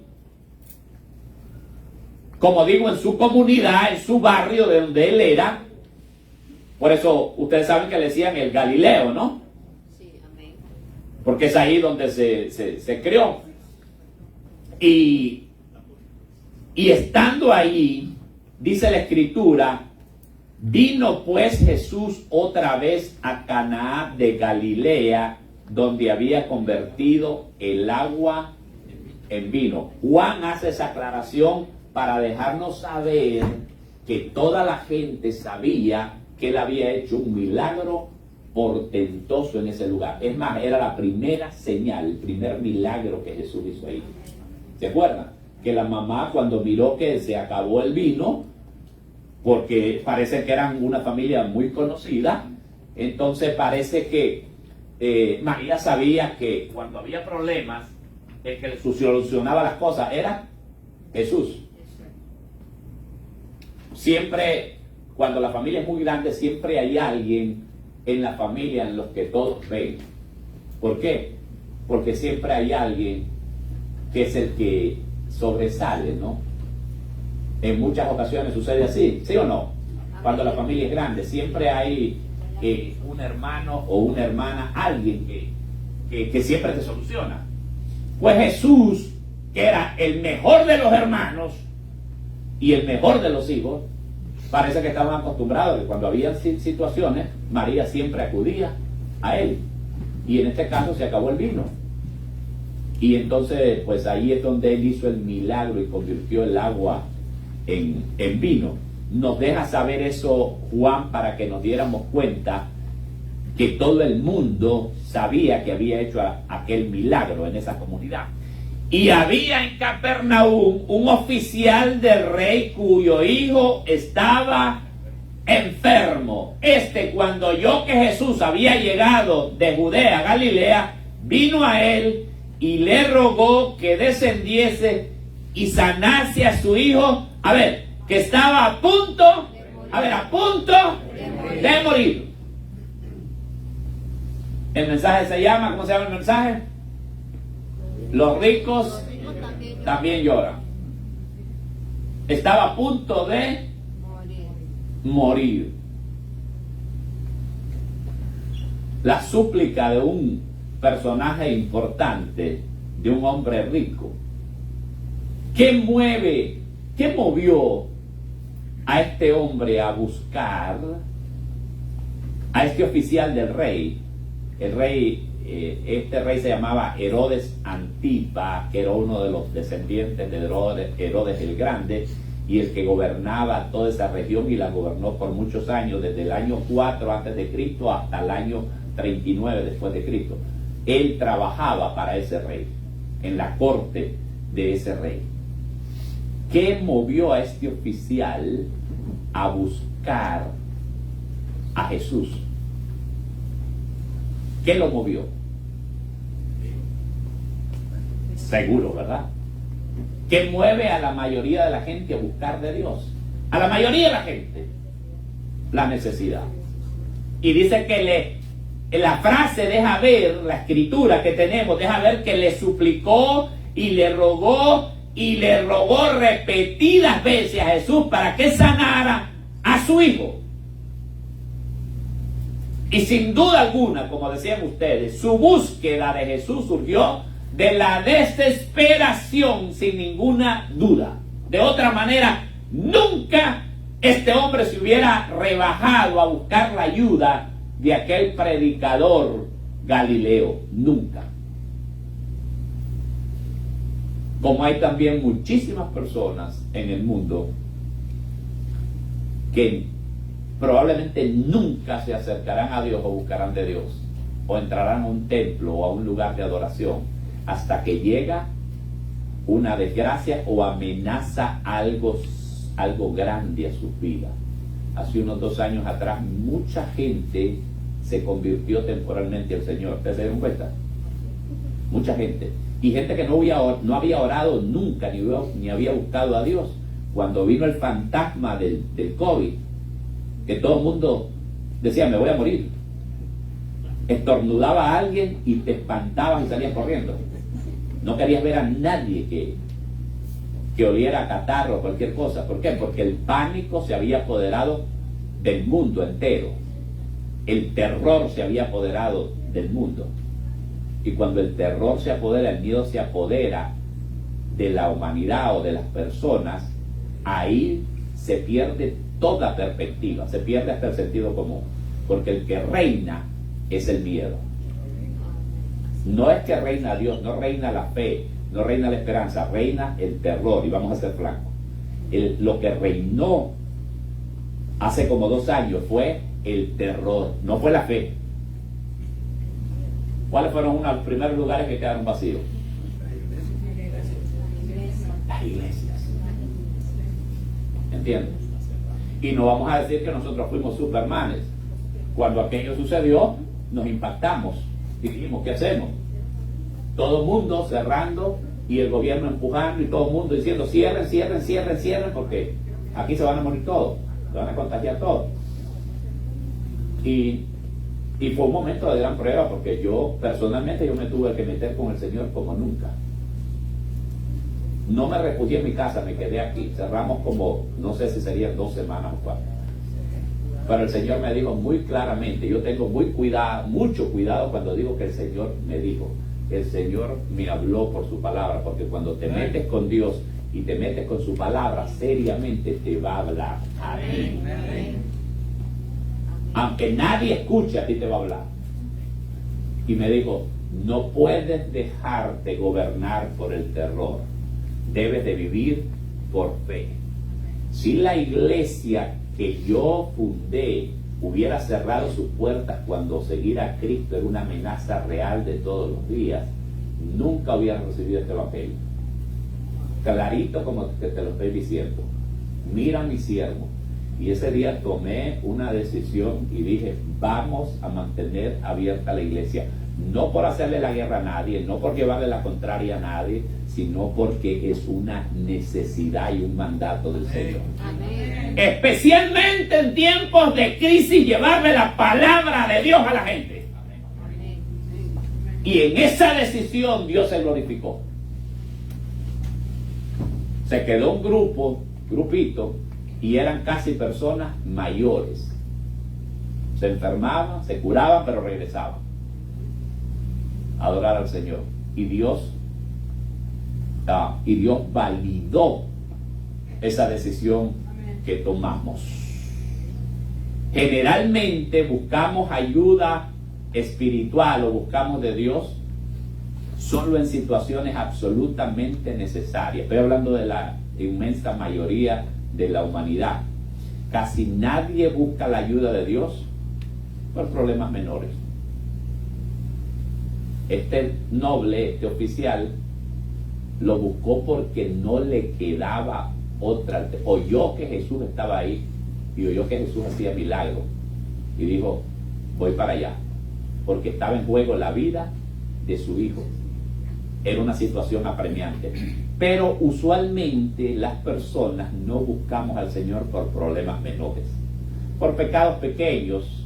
como digo, en su comunidad, en su barrio de donde él era, por eso ustedes saben que le decían el Galileo, ¿no? Sí, amén. Porque es ahí donde se creó. Y estando ahí, dice la Escritura, vino pues Jesús otra vez a Canaán de Galilea, donde había convertido el agua en vino. Juan hace esa aclaración para dejarnos saber que toda la gente sabía que él había hecho un milagro portentoso en ese lugar. Es más, era la primera señal, el primer milagro que Jesús hizo ahí. ¿Se acuerdan? Que la mamá, cuando miró que se acabó el vino, porque parece que eran una familia muy conocida, entonces parece que María sabía que cuando había problemas, el que solucionaba las cosas era Jesús. Siempre, cuando la familia es muy grande, siempre hay alguien en la familia en los que todos ven. ¿Por qué? Porque siempre hay alguien que es el que sobresale, ¿no? En muchas ocasiones sucede así, ¿sí o no? Cuando la familia es grande, siempre hay un hermano o una hermana, alguien que siempre te soluciona. Pues Jesús, que era el mejor de los hermanos y el mejor de los hijos, parece que estaban acostumbrados que cuando había situaciones, María siempre acudía a él. Y en este caso se acabó el vino. Y entonces, pues ahí es donde él hizo el milagro y convirtió el agua en vino. Nos deja saber eso Juan para que nos diéramos cuenta que todo el mundo sabía que había hecho aquel milagro en esa comunidad. Y había en Capernaum un oficial del rey cuyo hijo estaba enfermo. Cuando oyó que Jesús había llegado de Judea a Galilea, vino a él y le rogó que descendiese y sanase a su hijo, que estaba a punto de morir. El mensaje se llama, ¿cómo se llama el mensaje? Los ricos también lloran. Estaba a punto de morir. La súplica de un personaje importante, de un hombre rico. ¿Qué movió a este hombre a buscar a este oficial del rey? El rey, este rey se llamaba Herodes Antipa, que era uno de los descendientes de Herodes el Grande, y el que gobernaba toda esa región, y la gobernó por muchos años, desde el año 4 antes de Cristo hasta el año 39 después de Cristo. Él trabajaba para ese rey, en la corte de ese rey. ¿Qué movió a este oficial a buscar a Jesús? ¿Qué lo movió? Seguro, ¿verdad? ¿Qué mueve a la mayoría de la gente a buscar de Dios? A la mayoría de la gente, la necesidad. Y dice que la frase deja ver, la escritura que tenemos, deja ver que le suplicó y le rogó repetidas veces a Jesús para que sanara a su hijo. Y sin duda alguna, como decían ustedes, su búsqueda de Jesús surgió de la desesperación, sin ninguna duda. De otra manera, nunca este hombre se hubiera rebajado a buscar la ayuda de aquel predicador Galileo. Nunca. Como hay también muchísimas personas en el mundo que probablemente nunca se acercarán a Dios o buscarán de Dios, o entrarán a un templo o a un lugar de adoración, hasta que llega una desgracia o amenaza algo grande a sus vidas. Hace unos 2 años atrás, mucha gente se convirtió temporalmente al Señor. ¿Ustedes se dieron cuenta? Mucha gente. Y gente que no había orado nunca, ni había buscado a Dios. Cuando vino el fantasma del COVID, que todo el mundo decía, me voy a morir. Estornudaba a alguien y te espantabas y salías corriendo. No querías ver a nadie que oliera a catarro o cualquier cosa. ¿Por qué? Porque el pánico se había apoderado del mundo entero. El terror se había apoderado del mundo. Y cuando el terror se apodera, el miedo se apodera de la humanidad o de las personas, ahí se pierde toda perspectiva, se pierde hasta el sentido común. Porque el que reina es el miedo. No es que reina Dios, no reina la fe, no reina la esperanza, reina el terror. Y vamos a ser francos, lo que reinó hace como 2 años fue el terror, no fue la fe. ¿Cuáles fueron uno de los primeros lugares que quedaron vacíos? Las iglesias. ¿Entiendes? Y no vamos a decir que nosotros fuimos supermanes. Cuando aquello sucedió, nos impactamos y dijimos, ¿qué hacemos? Todo el mundo cerrando y el gobierno empujando y todo el mundo diciendo, cierren, cierren, cierren, cierren, porque aquí se van a morir todos, se van a contagiar todos. Y fue un momento de gran prueba, porque yo personalmente me tuve que meter con el Señor como nunca. No me refugié en mi casa, me quedé aquí. Cerramos como, no sé si serían 2 semanas o 4. Pero el Señor me dijo muy claramente, yo tengo mucho cuidado cuando digo que el Señor me dijo. El Señor me habló por su palabra, porque cuando te metes con Dios y te metes con su palabra, seriamente te va a hablar a ti. Aunque nadie escuche, a ti te va a hablar. Y me dijo, no puedes dejarte gobernar por el terror, debes de vivir por fe. Si la iglesia que yo fundé hubiera cerrado sus puertas cuando seguir a Cristo era una amenaza real de todos los días, nunca hubiera recibido este evangelio. Clarito como te lo estoy diciendo. Mira mi siervo. Y ese día tomé una decisión y dije, vamos a mantener abierta la iglesia. No por hacerle la guerra a nadie, no por llevarle la contraria a nadie, sino porque es una necesidad y un mandato del Señor. Amén. Especialmente en tiempos de crisis, llevarle la palabra de Dios a la gente. Amén. Y en esa decisión Dios se glorificó. Se quedó un grupito, y eran casi personas mayores. Se enfermaban, se curaban, pero regresaban a adorar al Señor. Y Dios validó esa decisión que tomamos. Generalmente buscamos ayuda espiritual o buscamos de Dios solo en situaciones absolutamente necesarias. Estoy hablando de la inmensa mayoría de la humanidad. Casi nadie busca la ayuda de Dios por problemas menores. Este oficial lo buscó porque no le quedaba otra. Oyó que Jesús estaba ahí y oyó que Jesús hacía milagros y dijo, voy para allá, porque estaba en juego la vida de su hijo. Era una situación apremiante. Pero usualmente las personas no buscamos al Señor por problemas menores, por pecados pequeños,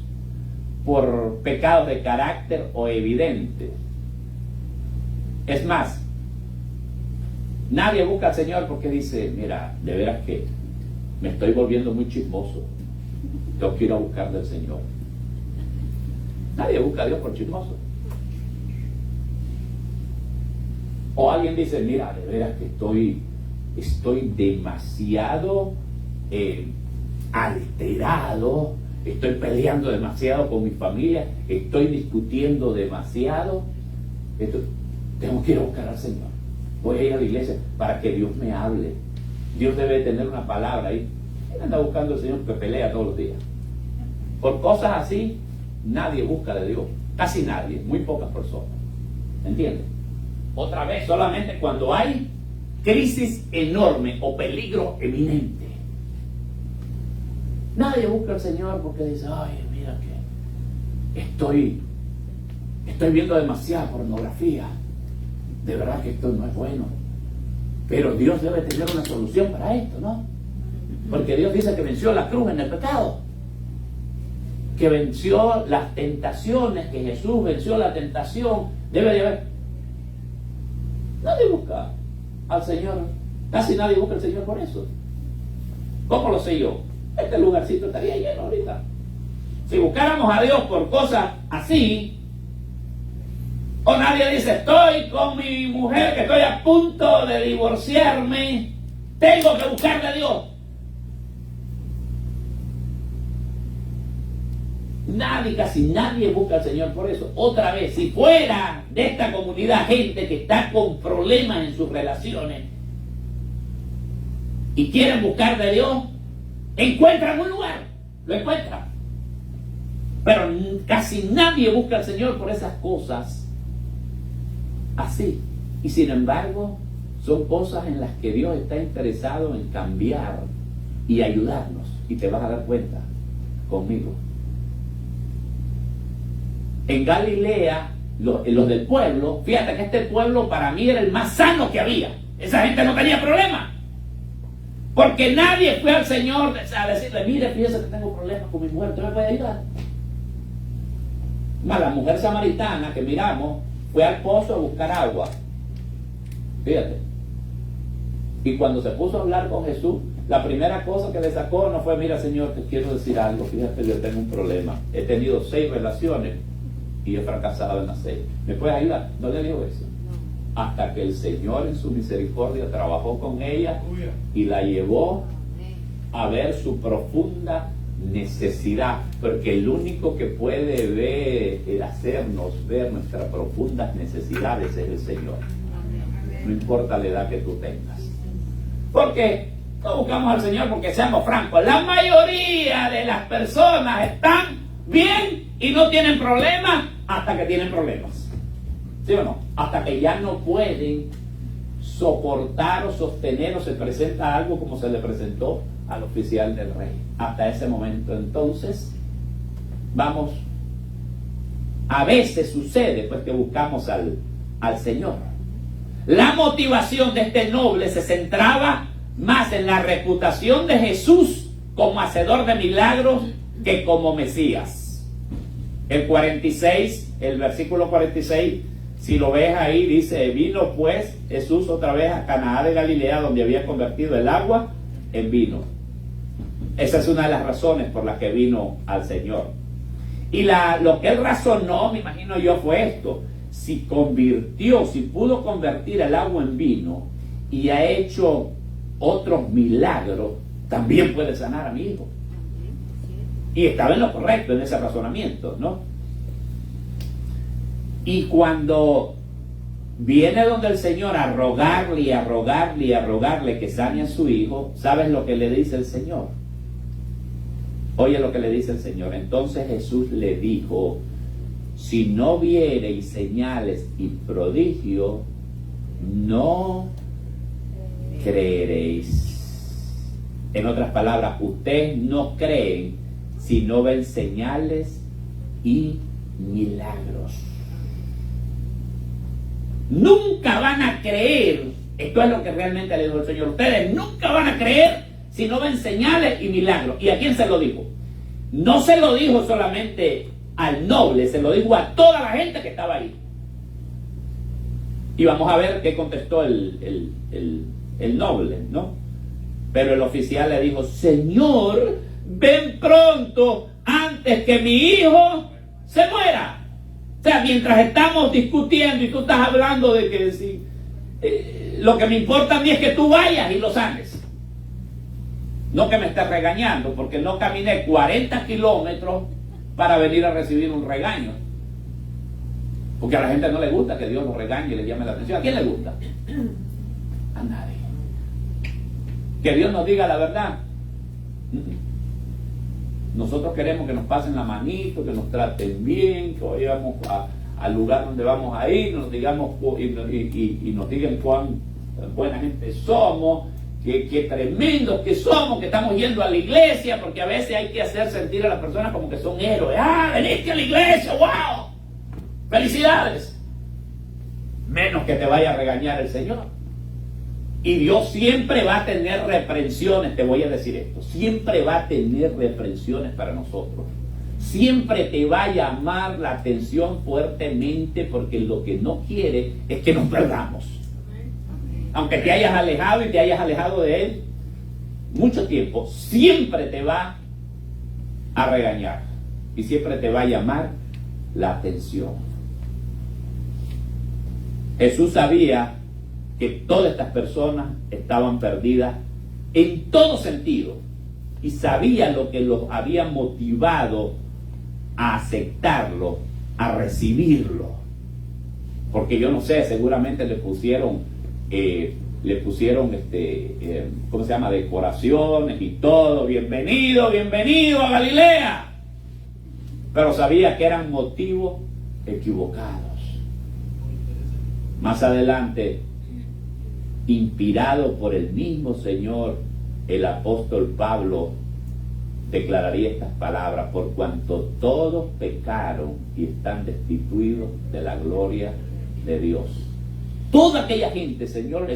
por pecados de carácter o evidentes. Es más, nadie busca al Señor porque dice, mira, de veras que me estoy volviendo muy chismoso, yo quiero ir a buscar del Señor. Nadie busca a Dios por chismoso. O alguien dice, mira, de veras que estoy demasiado alterado, estoy peleando demasiado con mi familia, estoy discutiendo demasiado, tengo que ir a buscar al Señor. voy a ir a la iglesia para que Dios me hable. Dios debe tener una palabra ahí. Él anda buscando al Señor que pelea todos los días. Por cosas así, nadie busca de Dios. Casi nadie, muy pocas personas. ¿Entiendes? Otra vez, solamente cuando hay crisis enorme o peligro eminente. Nadie busca al Señor porque dice, ay, mira que estoy viendo demasiada pornografía. De verdad que esto no es bueno. Pero Dios debe tener una solución para esto, ¿no? Porque Dios dice que venció la cruz en el pecado. Que venció las tentaciones, que Jesús venció la tentación. Debe de haber. Nadie busca al Señor. Casi nadie busca al Señor por eso. ¿Cómo lo sé yo? Este lugarcito estaría lleno ahorita. Si buscáramos a Dios por cosas así, o nadie dice, estoy con mi mujer, que estoy a punto de divorciarme, tengo que buscar de Dios. Casi nadie busca al Señor por eso. Otra vez, si fuera de esta comunidad gente que está con problemas en sus relaciones y quieren buscar de Dios, encuentran un lugar, lo encuentran. Pero casi nadie busca al Señor por esas cosas así. Y sin embargo, son cosas en las que Dios está interesado en cambiar y ayudarnos. Y te vas a dar cuenta conmigo. En Galilea, los del pueblo, fíjate que este pueblo para mí era el más sano que había. Esa gente no tenía problema. Porque nadie fue al Señor a decirle, mire, fíjese que tengo problemas con mi mujer, ¿usted me puede ayudar? Más la mujer samaritana que miramos fue al pozo a buscar agua. Fíjate. Y cuando se puso a hablar con Jesús, la primera cosa que le sacó no fue, mira, Señor, te quiero decir algo, fíjate, yo tengo un problema. He tenido 6 relaciones y he fracasado en las 6. ¿Me puedes ayudar? No le dijo eso. Hasta que el Señor en su misericordia trabajó con ella y la llevó a ver su profunda necesidad, porque el único que puede ver, hacernos ver nuestras profundas necesidades es el Señor. No importa la edad que tú tengas. Porque no buscamos al Señor porque seamos francos. La mayoría de las personas están bien y no tienen problemas hasta que tienen problemas. ¿Sí o no? Hasta que ya no pueden soportar o sostener o se presenta algo como se le presentó al oficial del rey. Hasta ese momento entonces vamos, a veces sucede pues que buscamos al Señor. La motivación de este noble se centraba más en la reputación de Jesús como hacedor de milagros que como Mesías. El 46, el versículo 46, si lo ves ahí, dice, vino pues Jesús otra vez a Canaá de Galilea, donde había convertido el agua en vino. Esa es una de las razones por las que vino al Señor. Y lo que él razonó, me imagino yo, fue esto. Si pudo convertir el agua en vino y ha hecho otros milagros, también puede sanar a mi hijo. Y estaba en lo correcto en ese razonamiento, ¿no? Y cuando viene donde el Señor a rogarle y a rogarle y a rogarle que sane a su hijo, ¿sabes lo que le dice el Señor? Oye lo que le dice el Señor. Entonces Jesús le dijo, si no viereis señales y prodigios, no creeréis. En otras palabras, ustedes no creen si no ven señales y milagros. Nunca van a creer. Esto es lo que realmente le dijo el Señor. Ustedes nunca van a creer si no ven señales y milagros. ¿Y a quién se lo dijo? No se lo dijo solamente al noble, se lo dijo a toda la gente que estaba ahí. Y vamos a ver qué contestó el noble, ¿no? Pero el oficial le dijo, Señor, ven pronto antes que mi hijo se muera. O sea, mientras estamos discutiendo y tú estás hablando de que si, lo que me importa a mí es que tú vayas y lo sanes. No que me estés regañando, porque no caminé 40 kilómetros para venir a recibir un regaño. Porque a la gente no le gusta que Dios los regañe y les llame la atención. ¿A quién le gusta? a nadie. Que Dios nos diga la verdad. Nosotros queremos que nos pasen la manito, que nos traten bien, que vayamos al lugar donde vamos a ir, nos digamos y nos digan cuán buena gente somos, que tremendos que somos, que estamos yendo a la iglesia, porque a veces hay que hacer sentir a las personas como que son héroes. ¡Ah, veniste a la iglesia! ¡Wow! ¡Felicidades! Menos que te vaya a regañar el Señor. Y Dios siempre va a tener reprensiones, te voy a decir esto, siempre va a tener reprensiones para nosotros. Siempre te va a llamar la atención fuertemente, porque lo que no quiere es que nos perdamos. Aunque te hayas alejado y te hayas alejado de Él mucho tiempo, siempre te va a regañar y siempre te va a llamar la atención. Jesús sabía que todas estas personas estaban perdidas en todo sentido y sabía lo que los había motivado a aceptarlo, a recibirlo. Porque yo no sé, seguramente le pusieron ¿cómo se llama? Decoraciones y todo. Bienvenido, bienvenido a Galilea. Pero sabía que eran motivos equivocados. Más adelante, inspirado por el mismo Señor, el apóstol Pablo declararía estas palabras: por cuanto todos pecaron y están destituidos de la gloria de Dios. Toda aquella gente, el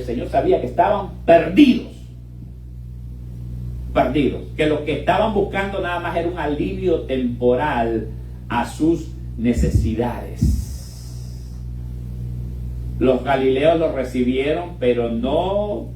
Señor sabía que estaban perdidos, que lo que estaban buscando nada más era un alivio temporal a sus necesidades. Los galileos lo recibieron, pero no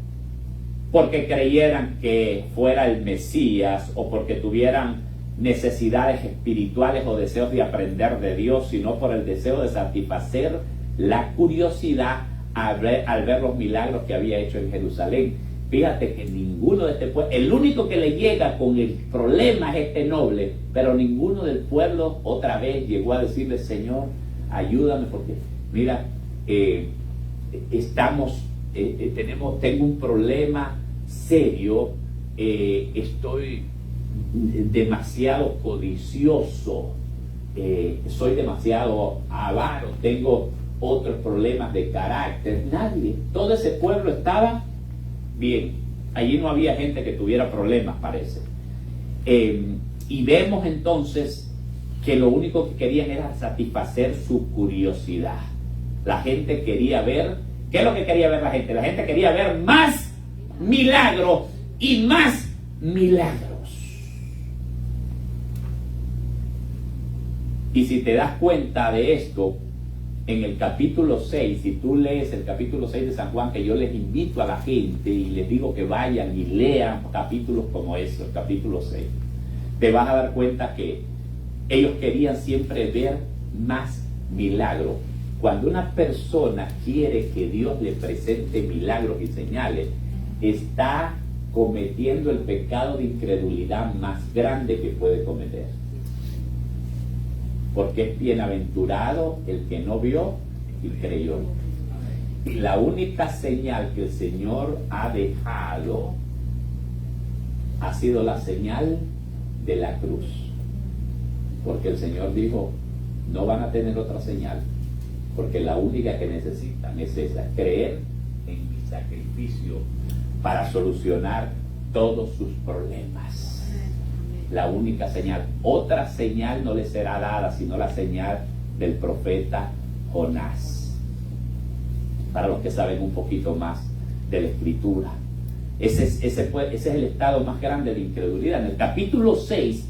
porque creyeran que fuera el Mesías o porque tuvieran necesidades espirituales o deseos de aprender de Dios, sino por el deseo de satisfacer la curiosidad al ver los milagros que había hecho en Jerusalén. Fíjate que ninguno de este pueblo, el único que le llega con el problema es este noble, pero ninguno del pueblo otra vez llegó a decirle: Señor, ayúdame, porque mira, tengo un problema serio, estoy demasiado codicioso, soy demasiado avaro, tengo otros problemas de carácter. Nadie, todo ese pueblo estaba bien. Allí no había gente que tuviera problemas, parece. Y vemos entonces que lo único que querían era satisfacer su curiosidad. La gente quería ver, ¿qué es lo que quería ver la gente? La gente quería ver más milagros y más milagros. Y si te das cuenta de esto, en el capítulo 6, si tú lees el capítulo 6 de San Juan, que yo les invito a la gente y les digo que vayan y lean capítulos como este, el capítulo 6, te vas a dar cuenta que ellos querían siempre ver más milagros. Cuando una persona quiere que Dios le presente milagros y señales, está cometiendo el pecado de incredulidad más grande que puede cometer. Porque es bienaventurado el que no vio y creyó. Y la única señal que el Señor ha dejado ha sido la señal de la cruz. Porque el Señor dijo: no van a tener otra señal, porque la única que necesitan es esa, creer en mi sacrificio para solucionar todos sus problemas. La única señal. Otra señal no le será dada, sino la señal del profeta Jonás. Para los que saben un poquito más de la Escritura, ese es el estado más grande de incredulidad. En el capítulo 6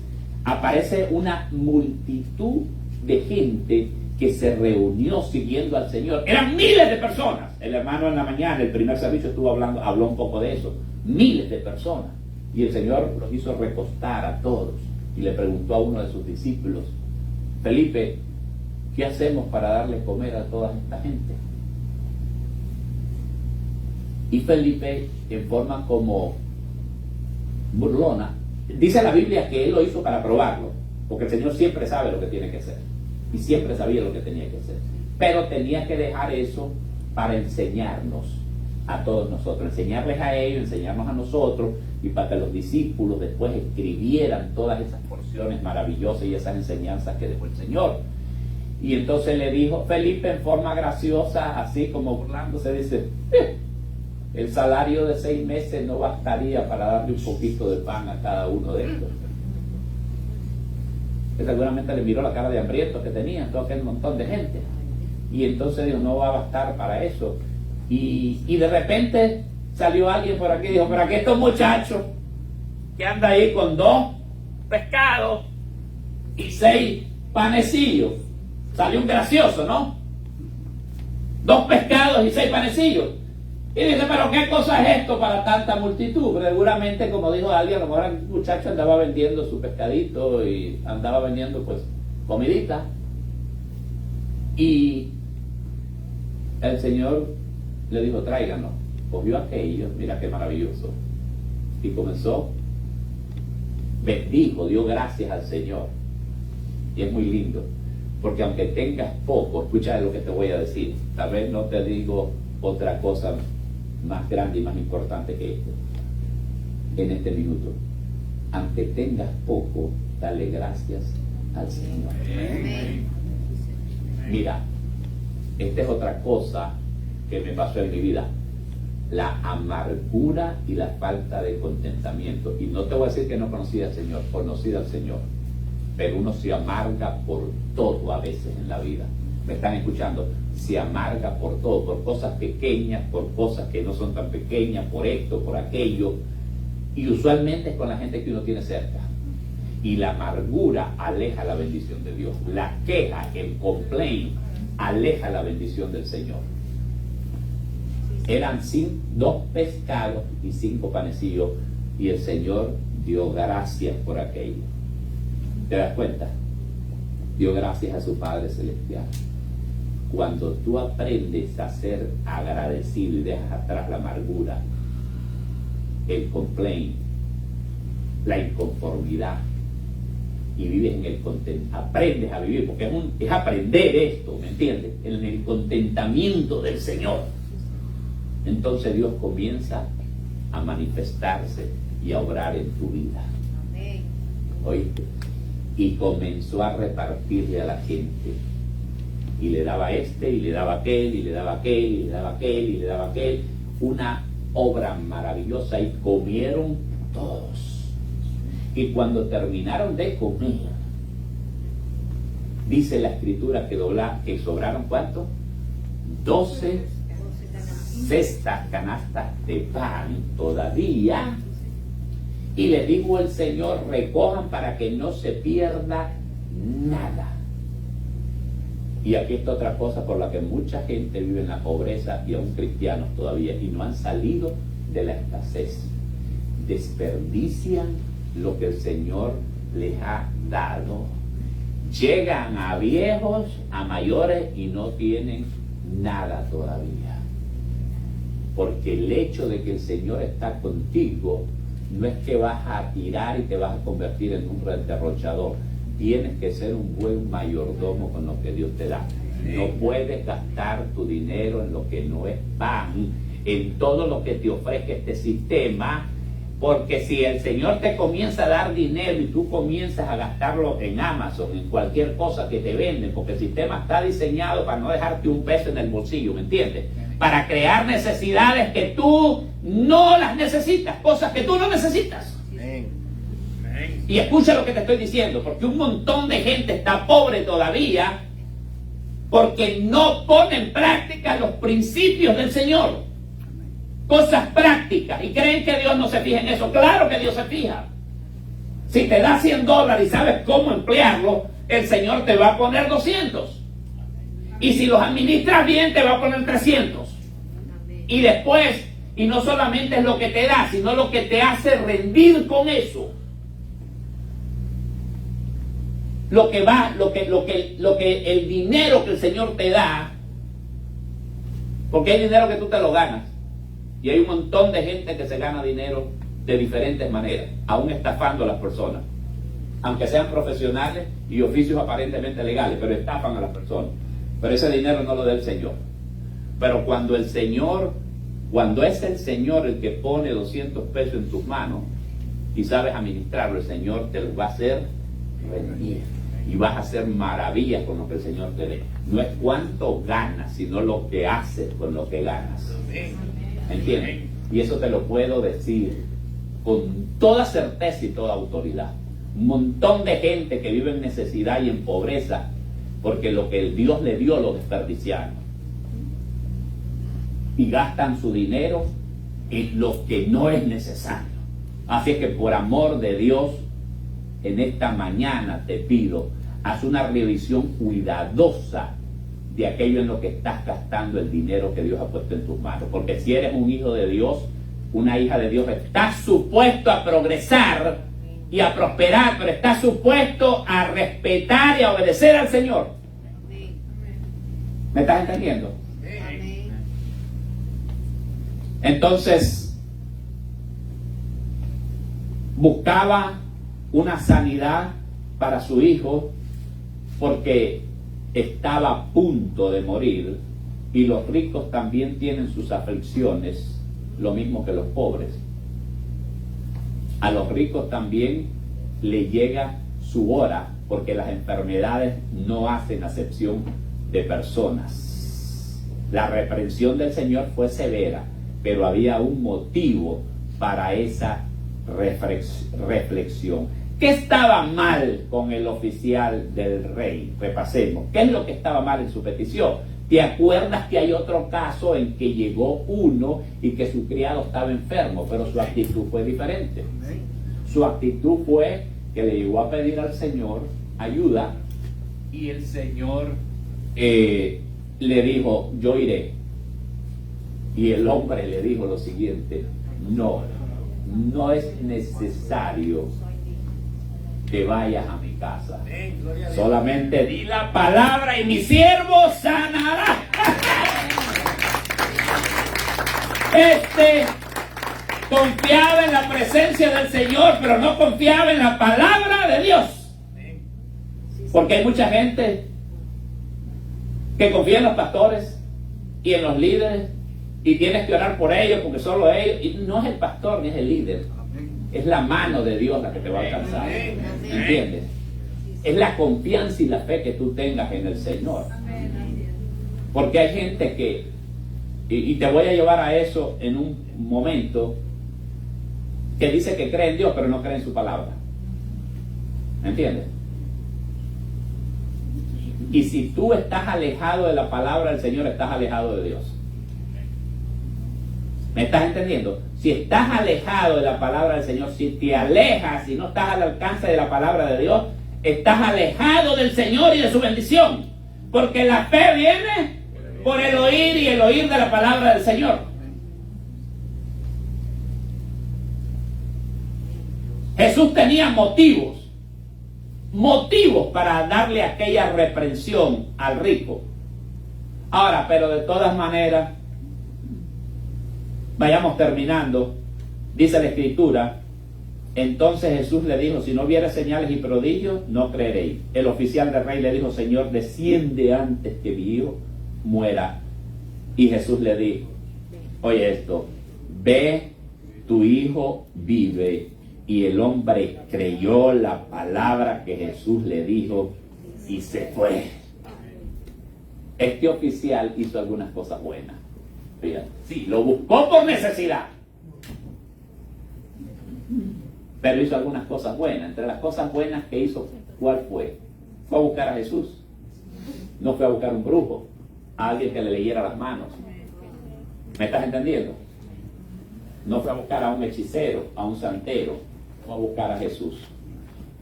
aparece una multitud de gente que se reunió siguiendo al Señor. Eran miles de personas. El hermano en la mañana, el primer servicio, habló un poco de eso. Miles de personas. Y el Señor los hizo recostar a todos y le preguntó a uno de sus discípulos: Felipe, ¿qué hacemos para darle comer a toda esta gente? Y Felipe, en forma como burlona, dice la Biblia que él lo hizo para probarlo, porque el Señor siempre sabe lo que tiene que hacer y siempre sabía lo que tenía que hacer, pero tenía que dejar eso para enseñarnos a todos nosotros, enseñarles a ellos, enseñarnos a nosotros, y para que los discípulos después escribieran todas esas porciones maravillosas y esas enseñanzas que dejó el Señor. Y entonces le dijo Felipe en forma graciosa, así como burlándose, dice, el salario de 6 meses no bastaría para darle un poquito de pan a cada uno de estos. Que seguramente le miró la cara de hambrientos que tenían, todo aquel montón de gente. Y entonces dijo, no va a bastar para eso. Y de repente salió alguien por aquí y dijo, pero aquí estos muchachos que anda ahí con 2 pescados y 6 panecillos. Salió un gracioso, ¿no? 2 pescados y 6 panecillos. Y dice, pero ¿qué cosa es esto para tanta multitud? Seguramente, como dijo alguien, a lo mejor el muchacho andaba vendiendo su pescadito y andaba vendiendo pues comidita. Y el Señor le dijo, tráiganos. Cogió aquello, mira qué maravilloso, y comenzó, bendijo, dio gracias al Señor. Y es muy lindo, porque aunque tengas poco, escucha lo que te voy a decir, tal vez no te digo otra cosa más grande y más importante que esto en este minuto. Aunque tengas poco, dale gracias al Señor. Mira, esta es otra cosa que me pasó en mi vida: la amargura y la falta de contentamiento. Y no te voy a decir que no conocía al Señor, conocía al Señor, pero uno se amarga por todo a veces en la vida. ¿Me están escuchando? Se amarga por todo, por cosas pequeñas, por cosas que no son tan pequeñas, por esto, por aquello, y usualmente es con la gente que uno tiene cerca. Y la amargura aleja la bendición de Dios. La queja, el complaint, aleja la bendición del Señor. Eran 2 pescados y 5 panecillos, y el Señor dio gracias por aquello. ¿Te das cuenta? Dio gracias a su Padre Celestial. Cuando tú aprendes a ser agradecido y dejas atrás la amargura, el complaint, la inconformidad, y vives en el contentamiento, aprendes a vivir, porque es aprender esto, ¿me entiendes? En el contentamiento del Señor. Entonces Dios comienza a manifestarse y a obrar en tu vida. ¿Oíste? Y comenzó a repartirle a la gente. Y le daba este, y le daba aquel, y le daba aquel, y le daba aquel, y le daba aquel. Una obra maravillosa, y comieron todos. Y cuando terminaron de comer, dice la Escritura que sobraron ¿cuánto? 12 cestas, canastas de pan todavía. Y le dijo el Señor, recojan para que no se pierda nada. Y aquí está otra cosa por la que mucha gente vive en la pobreza, y aún cristianos todavía, y no han salido de la escasez. Desperdician lo que el Señor les ha dado. Llegan a viejos, a mayores, y no tienen nada todavía. Porque el hecho de que el Señor está contigo no es que vas a tirar y te vas a convertir en un derrochador. Tienes que ser un buen mayordomo con lo que Dios te da. No puedes gastar tu dinero en lo que no es pan, en todo lo que te ofrece este sistema, porque si el Señor te comienza a dar dinero y tú comienzas a gastarlo en Amazon, en cualquier cosa que te venden, porque el sistema está diseñado para no dejarte un peso en el bolsillo, ¿me entiendes? Para crear necesidades que tú no las necesitas, cosas que tú no necesitas. Y escucha lo que te estoy diciendo, porque un montón de gente está pobre todavía porque no pone en práctica los principios del Señor. Cosas prácticas, y creen que Dios no se fija en eso. Claro que Dios se fija. Si te da $100 y sabes cómo emplearlo, el Señor te va a poner 200. Y si los administras bien, te va a poner 300. Y después, y no solamente es lo que te da, sino lo que te hace rendir con eso. El dinero que el Señor te da, porque hay dinero que tú te lo ganas, y hay un montón de gente que se gana dinero de diferentes maneras, aún estafando a las personas, aunque sean profesionales y oficios aparentemente legales, pero estafan a las personas. Pero ese dinero no lo da el Señor. Pero cuando el Señor Cuando es el Señor el que pone 200 pesos en tus manos y sabes administrarlo, el Señor te lo va a hacer rendir y vas a hacer maravillas con lo que el Señor te dé. No es cuánto ganas, sino lo que haces con lo que ganas. ¿Entiendes? Y eso te lo puedo decir con toda certeza y toda autoridad. Un montón de gente que vive en necesidad y en pobreza porque lo que Dios le dio lo desperdiciaron y gastan su dinero en lo que no es necesario. Así es que por amor de Dios, en esta mañana te pido, haz una revisión cuidadosa de aquello en lo que estás gastando el dinero que Dios ha puesto en tus manos. Porque si eres un hijo de Dios, una hija de Dios, estás supuesto a progresar y a prosperar, pero estás supuesto a respetar y a obedecer al Señor. ¿Me estás entendiendo? Entonces, buscaba una sanidad para su hijo porque estaba a punto de morir, y los ricos también tienen sus aflicciones, lo mismo que los pobres. A los ricos también le llega su hora, porque las enfermedades no hacen acepción de personas. La reprensión del Señor fue severa, pero había un motivo para esa reflexión. ¿Qué estaba mal con el oficial del rey? Repasemos. ¿Qué es lo que estaba mal en su petición? ¿Te acuerdas que hay otro caso en que llegó uno y que su criado estaba enfermo, pero su actitud fue diferente? Su actitud fue que le llegó a pedir al Señor ayuda, y el Señor le dijo, yo iré. Y el hombre le dijo lo siguiente: no es necesario que vayas a mi casa, solamente di la palabra y mi siervo sanará. Confiaba en la presencia del Señor, pero no confiaba en la palabra de Dios. Porque hay mucha gente que confía en los pastores y en los líderes, y tienes que orar por ellos porque solo ellos, y no es el pastor ni es el líder, es la mano de Dios la que te va a alcanzar. ¿Entiendes? Es la confianza y la fe que tú tengas en el Señor. Porque hay gente que, y te voy a llevar a eso en un momento, que dice que cree en Dios pero no cree en su palabra. ¿Entiendes? Y si tú estás alejado de la palabra del Señor, estás alejado de Dios. ¿Me estás entendiendo? Si estás alejado de la palabra del Señor, si te alejas y no estás al alcance de la palabra de Dios, estás alejado del Señor y de su bendición. Porque la fe viene por el oír, y el oír de la palabra del Señor. Jesús tenía motivos para darle aquella reprensión al rico. Ahora, pero de todas maneras, vayamos terminando. Dice la Escritura: entonces Jesús le dijo, si no viere señales y prodigios, no creeréis. El oficial del rey le dijo, Señor, desciende antes que mi hijo muera. Y Jesús le dijo, oye esto, ve, tu hijo vive. Y el hombre creyó la palabra que Jesús le dijo y se fue. Este oficial hizo algunas cosas buenas. Fíjate, sí, lo buscó por necesidad, pero hizo algunas cosas buenas. Entre las cosas buenas que hizo, ¿cuál fue? Fue a buscar a Jesús. No fue a buscar un brujo, a alguien que le leyera las manos. ¿Me estás entendiendo? No fue a buscar a un hechicero, a un santero. Fue a buscar a Jesús.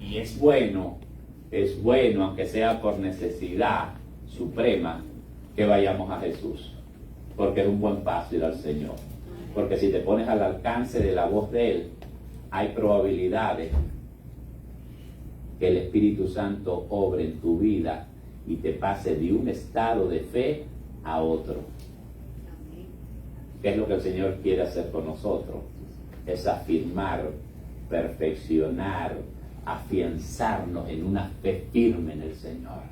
Y es bueno, aunque sea por necesidad suprema, que vayamos a Jesús. Porque es un buen paso ir al Señor. Porque si te pones al alcance de la voz de Él, hay probabilidades que el Espíritu Santo obre en tu vida y te pase de un estado de fe a otro. ¿Qué es lo que el Señor quiere hacer con nosotros? Es afirmar, perfeccionar, afianzarnos en una fe firme en el Señor.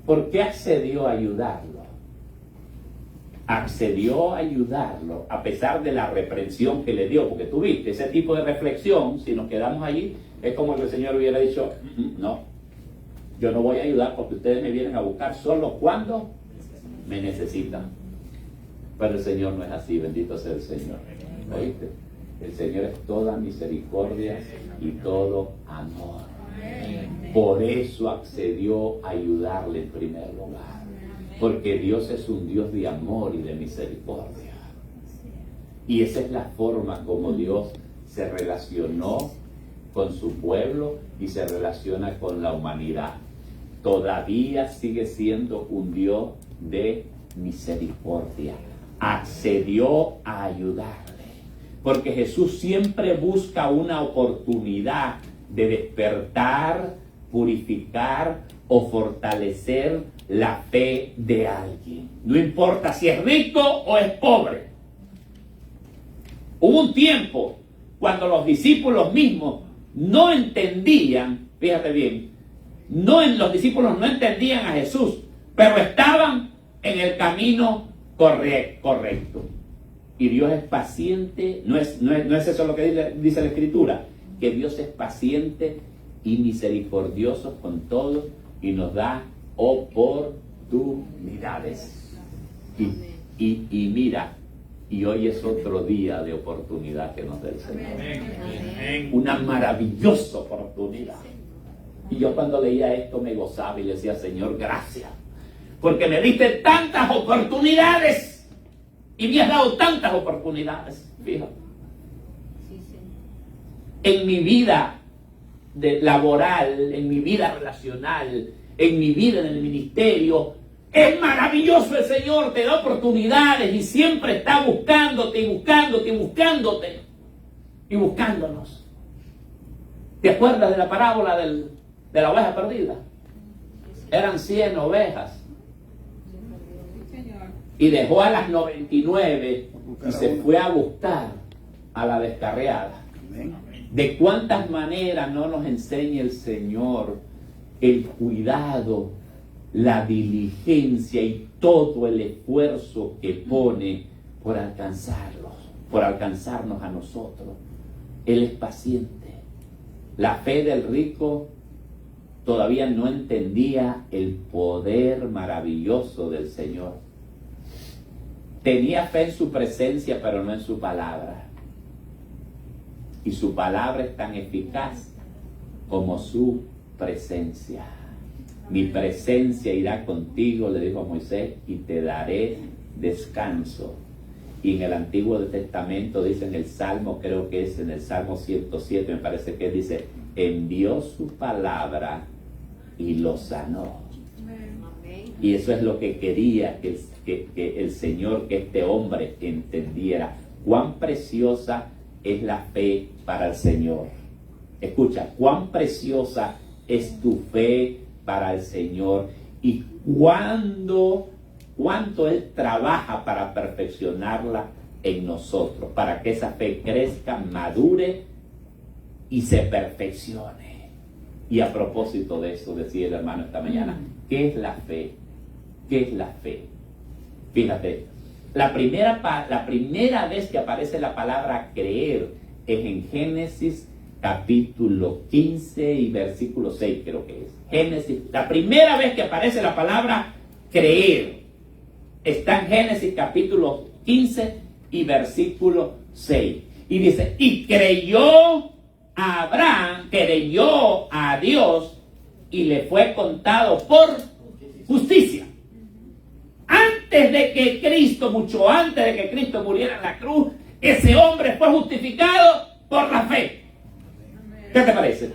¿Por qué accedió a ayudarlo? accedió a ayudarlo a pesar de la reprensión que le dio, porque tú viste, ese tipo de reflexión, si nos quedamos allí, es como que el Señor hubiera dicho, no, yo no voy a ayudar porque ustedes me vienen a buscar solo cuando me necesitan. Pero el Señor no es así, bendito sea el Señor. ¿Oíste? El Señor es toda misericordia y todo amor. Por eso accedió a ayudarle en primer lugar. Porque Dios es un Dios de amor y de misericordia. Y esa es la forma como Dios se relacionó con su pueblo y se relaciona con la humanidad. Todavía sigue siendo un Dios de misericordia. Accedió a ayudarle. Porque Jesús siempre busca una oportunidad de despertar, purificar o fortalecer la fe de alguien. No importa si es rico o es pobre. Hubo un tiempo cuando los discípulos mismos no entendían, fíjate bien, los discípulos no entendían a Jesús, pero estaban en el camino correcto. Y Dios es paciente, no es eso lo que dice la Escritura, que Dios es paciente y misericordioso con todos y nos da oportunidades. Y mira, y hoy es otro día de oportunidad que nos da el Señor. Una maravillosa oportunidad. Y yo cuando leía esto me gozaba y le decía, Señor, gracias, porque me diste tantas oportunidades y me has dado tantas oportunidades. Fíjate. En mi vida laboral, en mi vida relacional, en mi vida en el ministerio, es maravilloso el Señor, te da oportunidades y siempre está buscándote y buscándote y buscándote y buscándonos. ¿Te acuerdas de la parábola de la oveja perdida? Eran 100 ovejas y dejó a las 99 y se fue a buscar a la descarriada. De cuántas maneras no nos enseña el Señor el cuidado, la diligencia y todo el esfuerzo que pone por alcanzarnos a nosotros. Él es paciente. La fe del rico todavía no entendía el poder maravilloso del Señor. Tenía fe en su presencia, pero no en su palabra. Y su palabra es tan eficaz como su presencia. Mi presencia irá contigo, le dijo a Moisés, y te daré descanso. Y en el Antiguo Testamento dice en el Salmo, creo que es en el Salmo 107, me parece que dice, envió su palabra y lo sanó. Y eso es lo que quería que el Señor, que este hombre entendiera. Cuán preciosa es la fe para el Señor. Escucha, cuán preciosa es tu fe para el Señor y cuánto Él trabaja para perfeccionarla en nosotros, para que esa fe crezca, madure y se perfeccione. Y a propósito de eso, decía el hermano esta mañana, ¿qué es la fe? ¿Qué es la fe? Fíjate, la primera vez que aparece la palabra creer es en Génesis capítulo 15 y versículo 6, creo que es. Génesis, la primera vez que aparece la palabra creer está en Génesis capítulo 15 y versículo 6. Y dice, y creyó a Abraham, creyó a Dios y le fue contado por justicia. Antes de que Cristo, mucho antes de que Cristo muriera en la cruz, ese hombre fue justificado por la fe. ¿Qué te parece?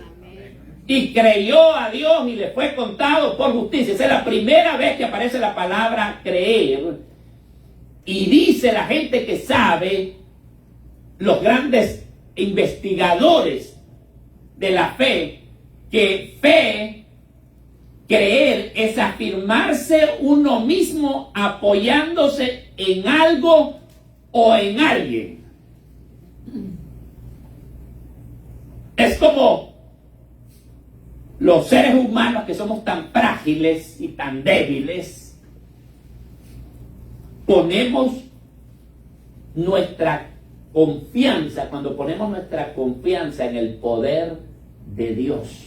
Y creyó a Dios y le fue contado por justicia. Esa es la primera vez que aparece la palabra creer. Y dice la gente que sabe, los grandes investigadores de la fe, que fe, creer, es afirmarse uno mismo apoyándose en algo o en alguien. Es como los seres humanos que somos tan frágiles y tan débiles. ponemos nuestra confianza, cuando ponemos nuestra confianza en el poder de Dios,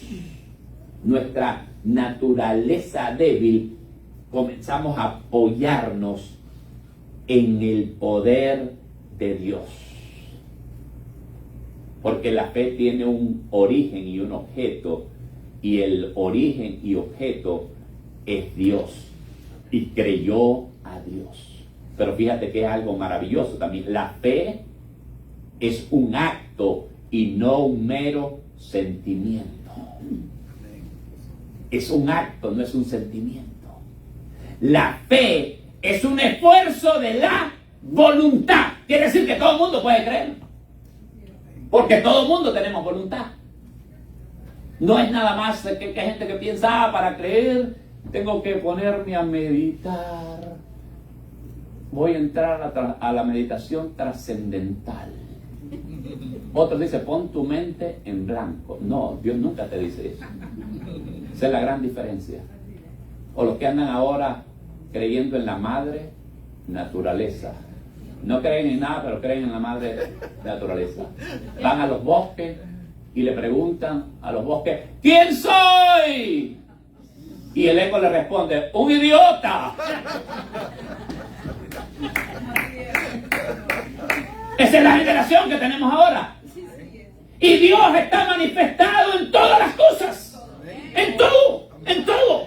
nuestra naturaleza débil, comenzamos a apoyarnos en el poder de Dios. Porque la fe tiene un origen y un objeto, y el origen y objeto es Dios, y creyó a Dios. Pero fíjate que es algo maravilloso también. La fe es un acto y no un mero sentimiento. Es un acto, no es un sentimiento. La fe es un esfuerzo de la voluntad. Quiere decir que todo el mundo puede creer. Porque todo el mundo tenemos voluntad. No es nada más que hay gente que piensa, para creer tengo que ponerme a meditar. Voy a entrar a la meditación trascendental. Otros dicen, pon tu mente en blanco. No, Dios nunca te dice eso. Esa es la gran diferencia. O los que andan ahora creyendo en la madre naturaleza. No creen en nada, pero creen en la madre naturaleza. Van a los bosques y le preguntan a los bosques, ¿quién soy? Y el eco le responde, ¡un idiota! Esa es la generación que tenemos ahora. Y Dios está manifestado en todas las cosas. En todo, en todo.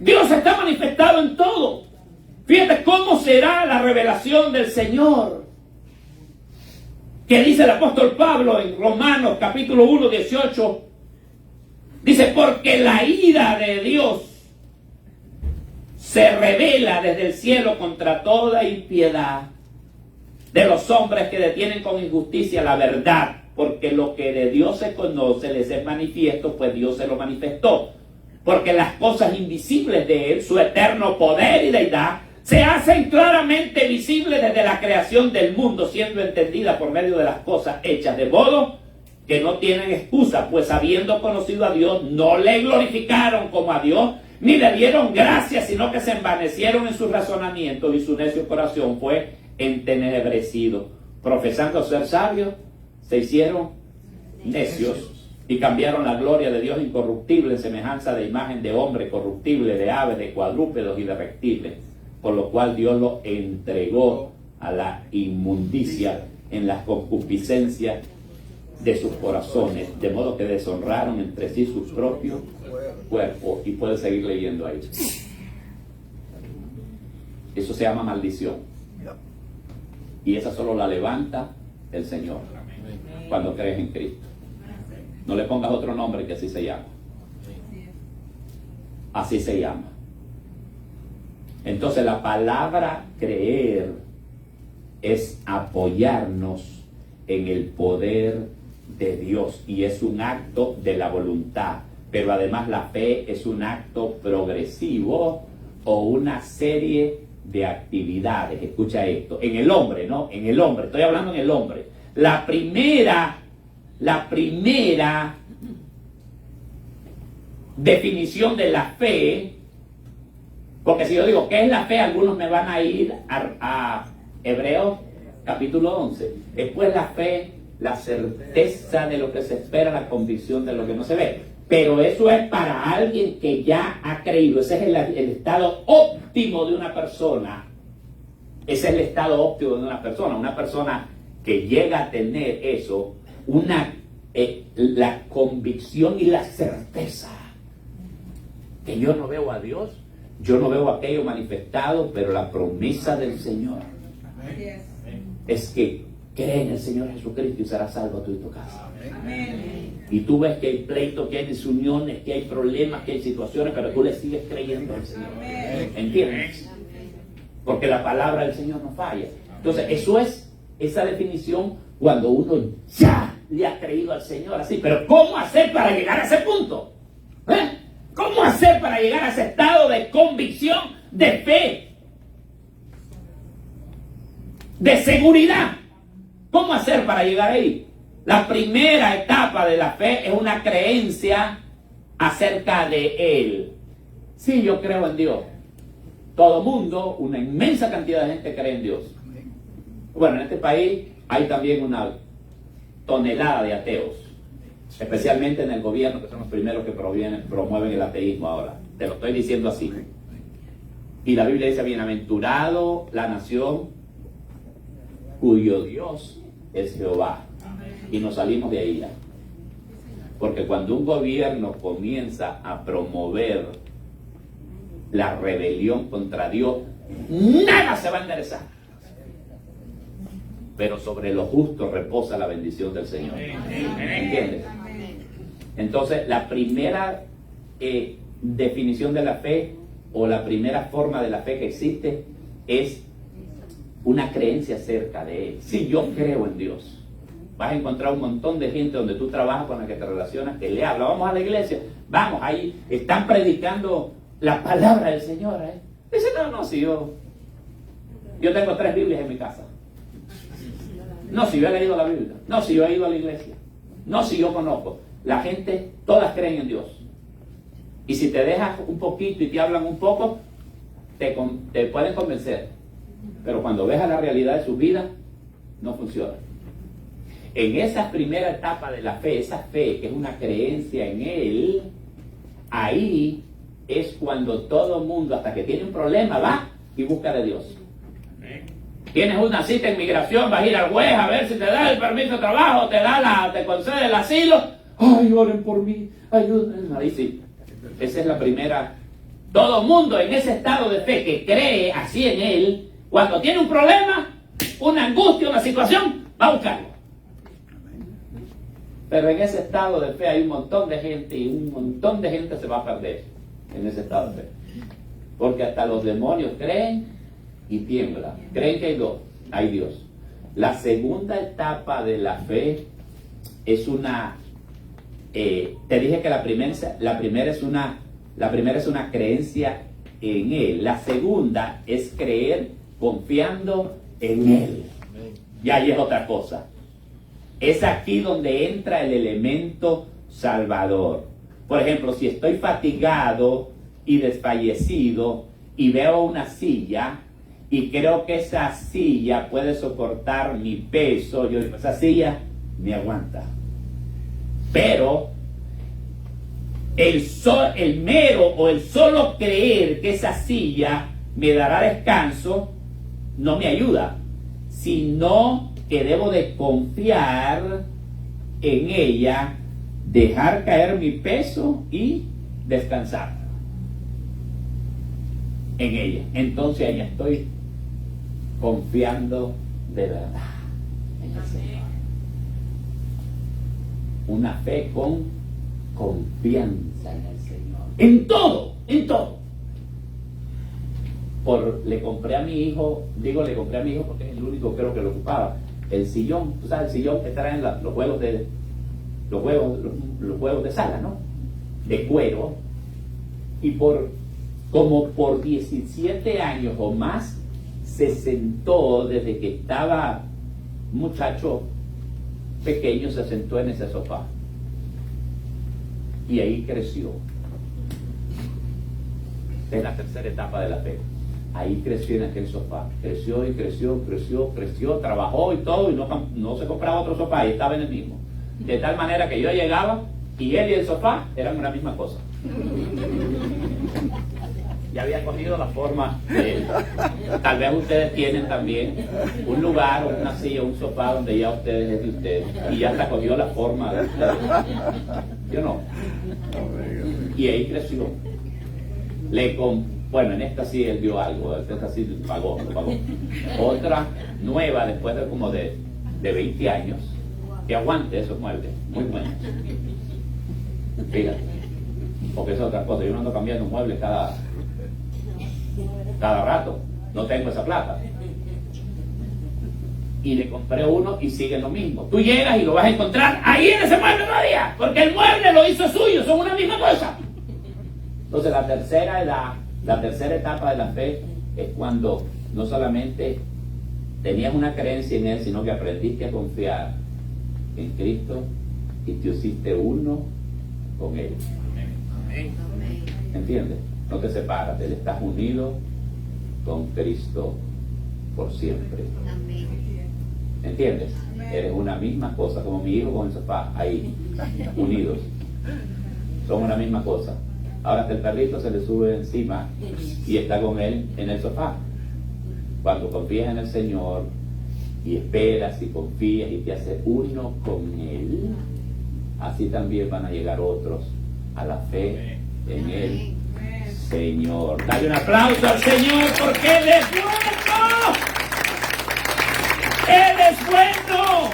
Dios está manifestado en todo. Fíjate cómo será la revelación del Señor. Que dice el apóstol Pablo en Romanos capítulo 1, 18. Dice, porque la ira de Dios se revela desde el cielo contra toda impiedad de los hombres que detienen con injusticia la verdad, porque lo que de Dios se conoce les es manifiesto, pues Dios se lo manifestó. Porque las cosas invisibles de Él, su eterno poder y deidad, se hacen claramente visibles desde la creación del mundo, siendo entendidas por medio de las cosas hechas, de modo que no tienen excusa, pues habiendo conocido a Dios, no le glorificaron como a Dios, ni le dieron gracias, sino que se envanecieron en sus razonamientos, y su necio corazón fue entenebrecido. Profesando ser sabios, se hicieron necios, y cambiaron la gloria de Dios incorruptible en semejanza de imagen de hombre corruptible, de aves, de cuadrúpedos y de reptiles, por lo cual Dios los entregó a la inmundicia en las concupiscencias de sus corazones, de modo que deshonraron entre sí sus propios cuerpos. Y puede seguir leyendo ahí. Eso se llama maldición, y esa solo la levanta el Señor cuando crees en Cristo. No le pongas otro nombre, que así se llama. Así se llama. Entonces la palabra creer es apoyarnos en el poder de Dios, y es un acto de la voluntad. Pero además la fe es un acto progresivo o una serie de actividades. Escucha esto, en el hombre, ¿no? En el hombre, estoy hablando en el hombre. La primera definición de la fe, porque si yo digo ¿qué es la fe?, algunos me van a ir a Hebreos capítulo 11. Después la fe, la certeza de lo que se espera, la convicción de lo que no se ve. Pero eso es para alguien que ya ha creído. Ese es el estado óptimo de una persona. Ese es el estado óptimo de una persona. Una persona que llega a tener eso, la convicción y la certeza que yo no veo a Dios, yo no veo aquello manifestado, pero la promesa del Señor es que cree en el Señor Jesucristo y serás salvo tú y tu casa. Y tú ves que hay pleitos, que hay desuniones, que hay problemas, que hay situaciones, pero tú le sigues creyendo al Señor. ¿Entiendes? Porque la palabra del Señor no falla. Entonces, eso es esa definición cuando uno ya le ha creído al Señor así. Pero ¿cómo hacer para llegar a ese punto? ¿Cómo hacer para llegar a ese estado de convicción, de fe, de seguridad? ¿Cómo hacer para llegar ahí? La primera etapa de la fe es una creencia acerca de Él. Sí, yo creo en Dios. todo mundo, una inmensa cantidad de gente cree en Dios. Bueno, en este país hay también una tonelada de ateos, especialmente en el gobierno, que son los primeros que promueven el ateísmo ahora. Te lo estoy diciendo así. Y la Biblia dice, bienaventurado la nación cuyo Dios es Jehová. Y nos salimos de ahí ya. Porque cuando un gobierno comienza a promover la rebelión contra Dios, nada se va a enderezar. Pero sobre los justos reposa la bendición del Señor. ¿Entiendes? Entonces, la primera definición de la fe, o la primera forma de la fe que existe, es una creencia acerca de Él. Si yo creo en Dios, vas a encontrar un montón de gente donde tú trabajas, con la que te relacionas, que le habla. Vamos a la iglesia, vamos, ahí están predicando la palabra del Señor. Dice, no, si yo tengo 3 Biblias en mi casa. No, si yo he leído la Biblia. No, si yo he ido a la iglesia. No, si yo conozco. La gente, todas creen en Dios. Y si te dejas un poquito y te hablan un poco, te pueden convencer. Pero cuando ves a la realidad de su vida, no funciona. En esa primera etapa de la fe, esa fe que es una creencia en Él, ahí es cuando todo mundo, hasta que tiene un problema, va y busca de Dios. Tienes una cita en migración, vas a ir al juez a ver si te da el permiso de trabajo, te concede el asilo. Ay, oren por mí, ayúdenme. Ahí sí. Esa es la primera. Todo mundo en ese estado de fe que cree así en Él, cuando tiene un problema, una angustia, una situación, va a buscarlo. Pero en ese estado de fe hay un montón de gente, y un montón de gente se va a perder en ese estado de fe. Porque hasta los demonios creen y tiemblan. Creen que hay Dios. La segunda etapa de la fe es una... te dije que la primera es una creencia en Él. La segunda es creer confiando en Él. Y ahí es otra cosa. Es aquí donde entra el elemento salvador. Por ejemplo, si estoy fatigado y desfallecido y veo una silla y creo que esa silla puede soportar mi peso, yo digo, esa silla me aguanta. Pero el solo creer que esa silla me dará descanso no me ayuda, sino que debo de confiar en ella, dejar caer mi peso y descansar en ella. Entonces ahí estoy confiando de verdad en el Señor. Una fe con confianza en el Señor. En todo, en todo. Le compré a mi hijo porque es el único creo que lo ocupaba, el sillón. Tú sabes, el sillón que traen los juegos de sala, ¿no? De cuero. Y como por 17 años o más se sentó, desde que estaba muchacho pequeño, se sentó en ese sofá. Y ahí creció. Es la tercera etapa de la fe. Ahí creció en aquel sofá. Creció y creció, trabajó y todo, y no se compraba otro sofá, y estaba en el mismo. De tal manera que yo llegaba y él y el sofá eran una misma cosa. Ya había cogido la forma de él. Tal vez ustedes tienen también un lugar, o una silla, un sofá donde ya ustedes es de ustedes, y ya hasta cogió la forma de ustedes. Yo no. Y ahí creció. Bueno, en esta sí él dio algo, en esta sí lo pagó. Otra nueva, después de como de 20 años, que aguante esos muebles, muy buenos. Fíjate, porque es otra cosa, yo no ando cambiando muebles cada rato, no tengo esa plata. Y le compré uno y sigue lo mismo. Tú llegas y lo vas a encontrar ahí en ese mueble todavía, porque el mueble lo hizo suyo, son una misma cosa. Entonces la tercera etapa de la fe es cuando no solamente tenías una creencia en Él, sino que aprendiste a confiar en Cristo y te hiciste uno con Él. ¿Entiendes? No te separas, Él estás unido con Cristo por siempre. ¿Entiendes? Eres una misma cosa, como mi hijo con el sofá, ahí, unidos. Son una misma cosa. Ahora que el perrito se le sube encima y está con él en el sofá. Cuando confías en el Señor y esperas y confías y te haces uno con Él, así también van a llegar otros a la fe en el Señor. Dale un aplauso al Señor porque Él es bueno. Él es bueno.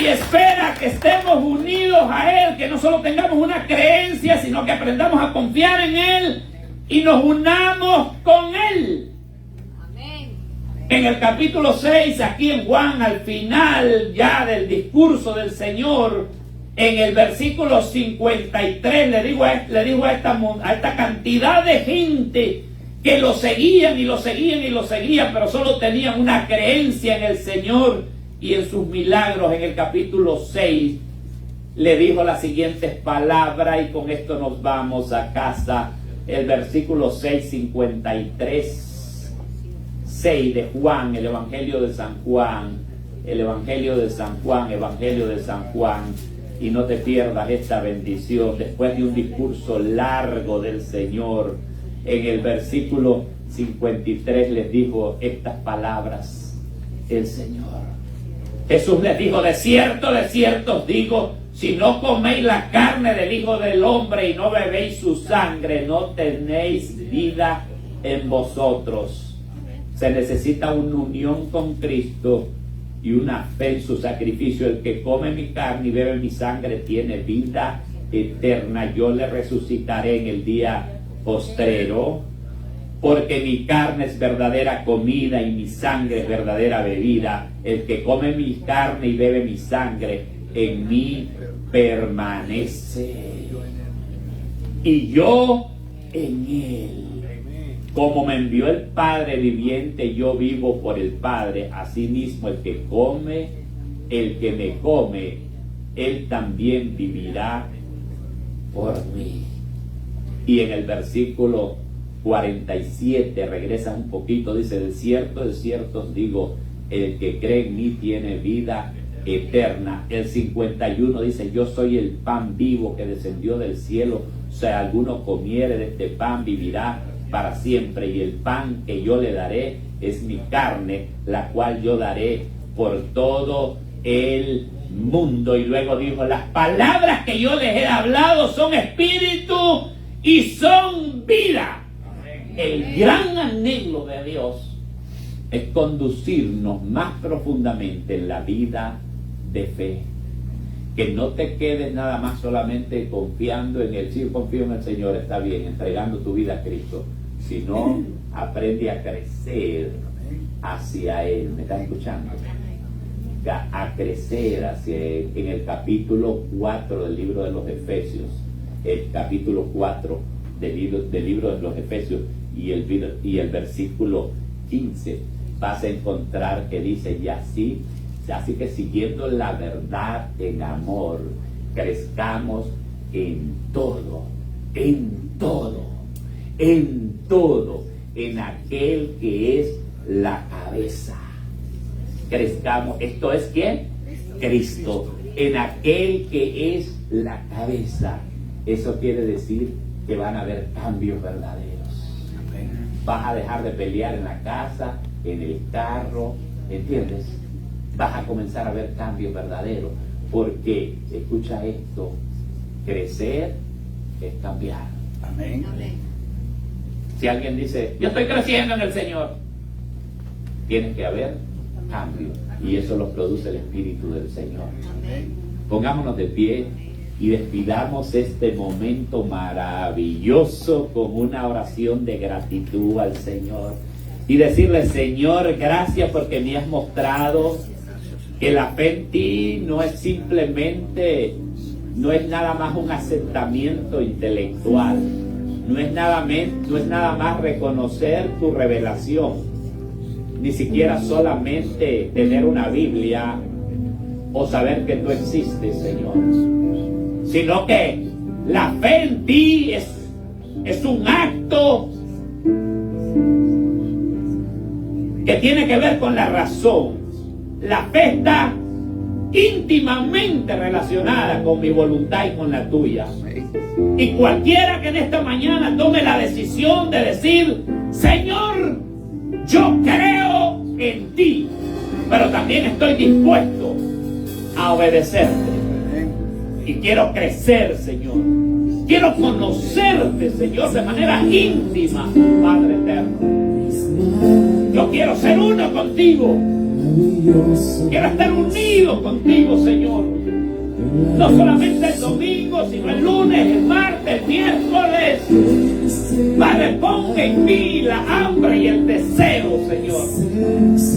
Y espera que estemos unidos a Él, que no solo tengamos una creencia, sino que aprendamos a confiar en Él y nos unamos con Él. En el capítulo 6, aquí en Juan, al final ya del discurso del Señor, en el versículo 53, le digo a esta cantidad de gente que lo seguían y lo seguían y lo seguían, pero solo tenían una creencia en el Señor y en sus milagros. En el capítulo 6 le dijo las siguientes palabras, y con esto nos vamos a casa. El versículo 6, 53. 6 de Juan, el Evangelio de San Juan, el Evangelio de San Juan, Evangelio de San Juan, y no te pierdas esta bendición. Después de un discurso largo del Señor, en el versículo 53 les dijo estas palabras el Señor. Jesús les dijo: de cierto os digo, si no coméis la carne del Hijo del Hombre y no bebéis su sangre, no tenéis vida en vosotros. Se necesita una unión con Cristo y una fe en su sacrificio. El que come mi carne y bebe mi sangre tiene vida eterna. Yo le resucitaré en el día postrero, porque mi carne es verdadera comida y mi sangre es verdadera bebida. El que come mi carne y bebe mi sangre, en mí permanece, y yo en él. Como me envió el Padre viviente, yo vivo por el Padre. Asimismo, el que me come, él también vivirá por mí. Y en el versículo 47, regresa un poquito, dice: de cierto os digo, el que cree en mí tiene vida eterna. El 51 dice: yo soy el pan vivo que descendió del cielo. O sea, alguno comiere de este pan vivirá para siempre, y el pan que yo le daré es mi carne, la cual yo daré por todo el mundo. Y luego dijo: las palabras que yo les he hablado son espíritu y son vida. El gran anhelo de Dios es conducirnos más profundamente en la vida de fe. Que no te quedes nada más solamente confiando en Él. Sí, confío en el Señor, está bien, entregando tu vida a Cristo, sino aprende a crecer hacia Él. ¿Me estás escuchando? A crecer hacia Él. En el capítulo 4 del libro de los Efesios, el capítulo 4 del libro de los Efesios y el versículo 15, vas a encontrar que dice: y así que siguiendo la verdad en amor, crezcamos en todo, en aquel que es la cabeza. Crezcamos, ¿esto es quién? Cristo, en aquel que es la cabeza. Eso quiere decir que van a haber cambios verdaderos. Vas a dejar de pelear en la casa, en el carro, ¿entiendes? Vas a comenzar a ver cambios verdaderos, porque, escucha esto, crecer es cambiar. Amén. Si alguien dice: yo estoy creciendo en el Señor, tiene que haber cambio, y eso lo produce el Espíritu del Señor. Pongámonos de pie y despidamos este momento maravilloso con una oración de gratitud al Señor, y decirle: Señor, gracias porque me has mostrado que la fe en ti no es simplemente, no es nada más un asentamiento intelectual, no es nada más reconocer tu revelación, ni siquiera solamente tener una Biblia o saber que tú existes, Señor, sino que la fe en ti es un acto que tiene que ver con la razón. La fe está íntimamente relacionada con mi voluntad y con la tuya. Y cualquiera que en esta mañana tome la decisión de decir: Señor, yo creo en ti, pero también estoy dispuesto a obedecerte. Y quiero crecer, Señor. Quiero conocerte, Señor, de manera íntima, Padre eterno. Yo quiero ser uno contigo. Quiero estar unido contigo, Señor. No solamente el domingo, sino el lunes, el martes, el miércoles. Padre, ponga en mí la hambre y el deseo, Señor,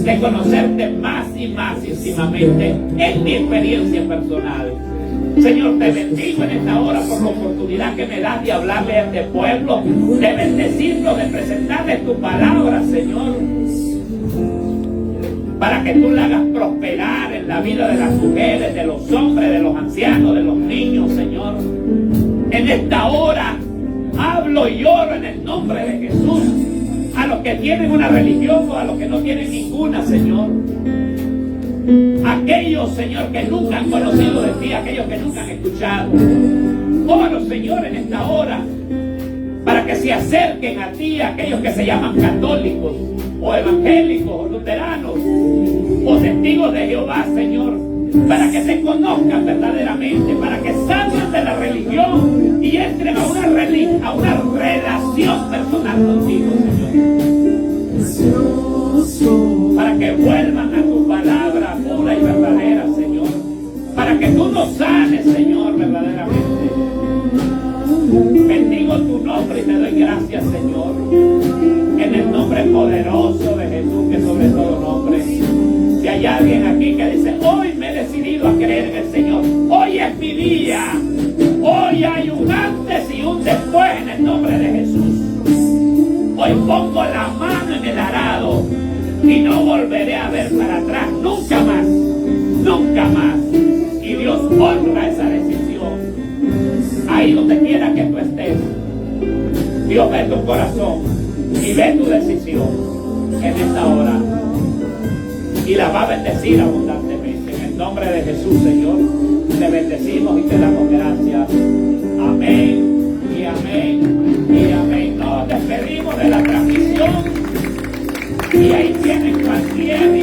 de conocerte más y más íntimamente en mi experiencia personal. Señor, te bendigo en esta hora por la oportunidad que me das de hablarle a este pueblo, de bendecirlo, de presentarles tu palabra, Señor, para que tú la hagas prosperar en la vida de las mujeres, de los hombres, de los ancianos, de los niños, Señor. En esta hora hablo y oro en el nombre de Jesús a los que tienen una religión o a los que no tienen ninguna, Señor. Aquellos, Señor, que nunca han conocido de ti, aquellos que nunca han escuchado. Oro, Señor, en esta hora para que se acerquen a ti aquellos que se llaman católicos o evangélicos o luteranos o testigos de Jehová, Señor, para que te conozcan verdaderamente, para que salgan de la religión y entren a una relación personal contigo, Señor, para que vuelvan a tu palabra pura y verdadera, Señor, para que tú nos sanes, Señor, verdaderamente. Bendigo tu nombre y te doy gracias, Señor, en el nombre poderoso de Jesús, que sobre todo nombre. Si hay alguien aquí que dice: hoy me he decidido a creer en el Señor, hoy es mi día, hoy hay un antes y un después en el nombre de Jesús. Hoy pongo la mano en el arado y no volveré a ver para atrás, nunca más, nunca más. Y Dios honra esa decisión. Ahí donde quiera que tú estés, Dios ve tu corazón y ve tu decisión en esta hora y la va a bendecir abundantemente. En el nombre de Jesús, Señor, te bendecimos y te damos gracias. Amén y amén y amén. Nos despedimos de la transmisión y ahí tienen cualquier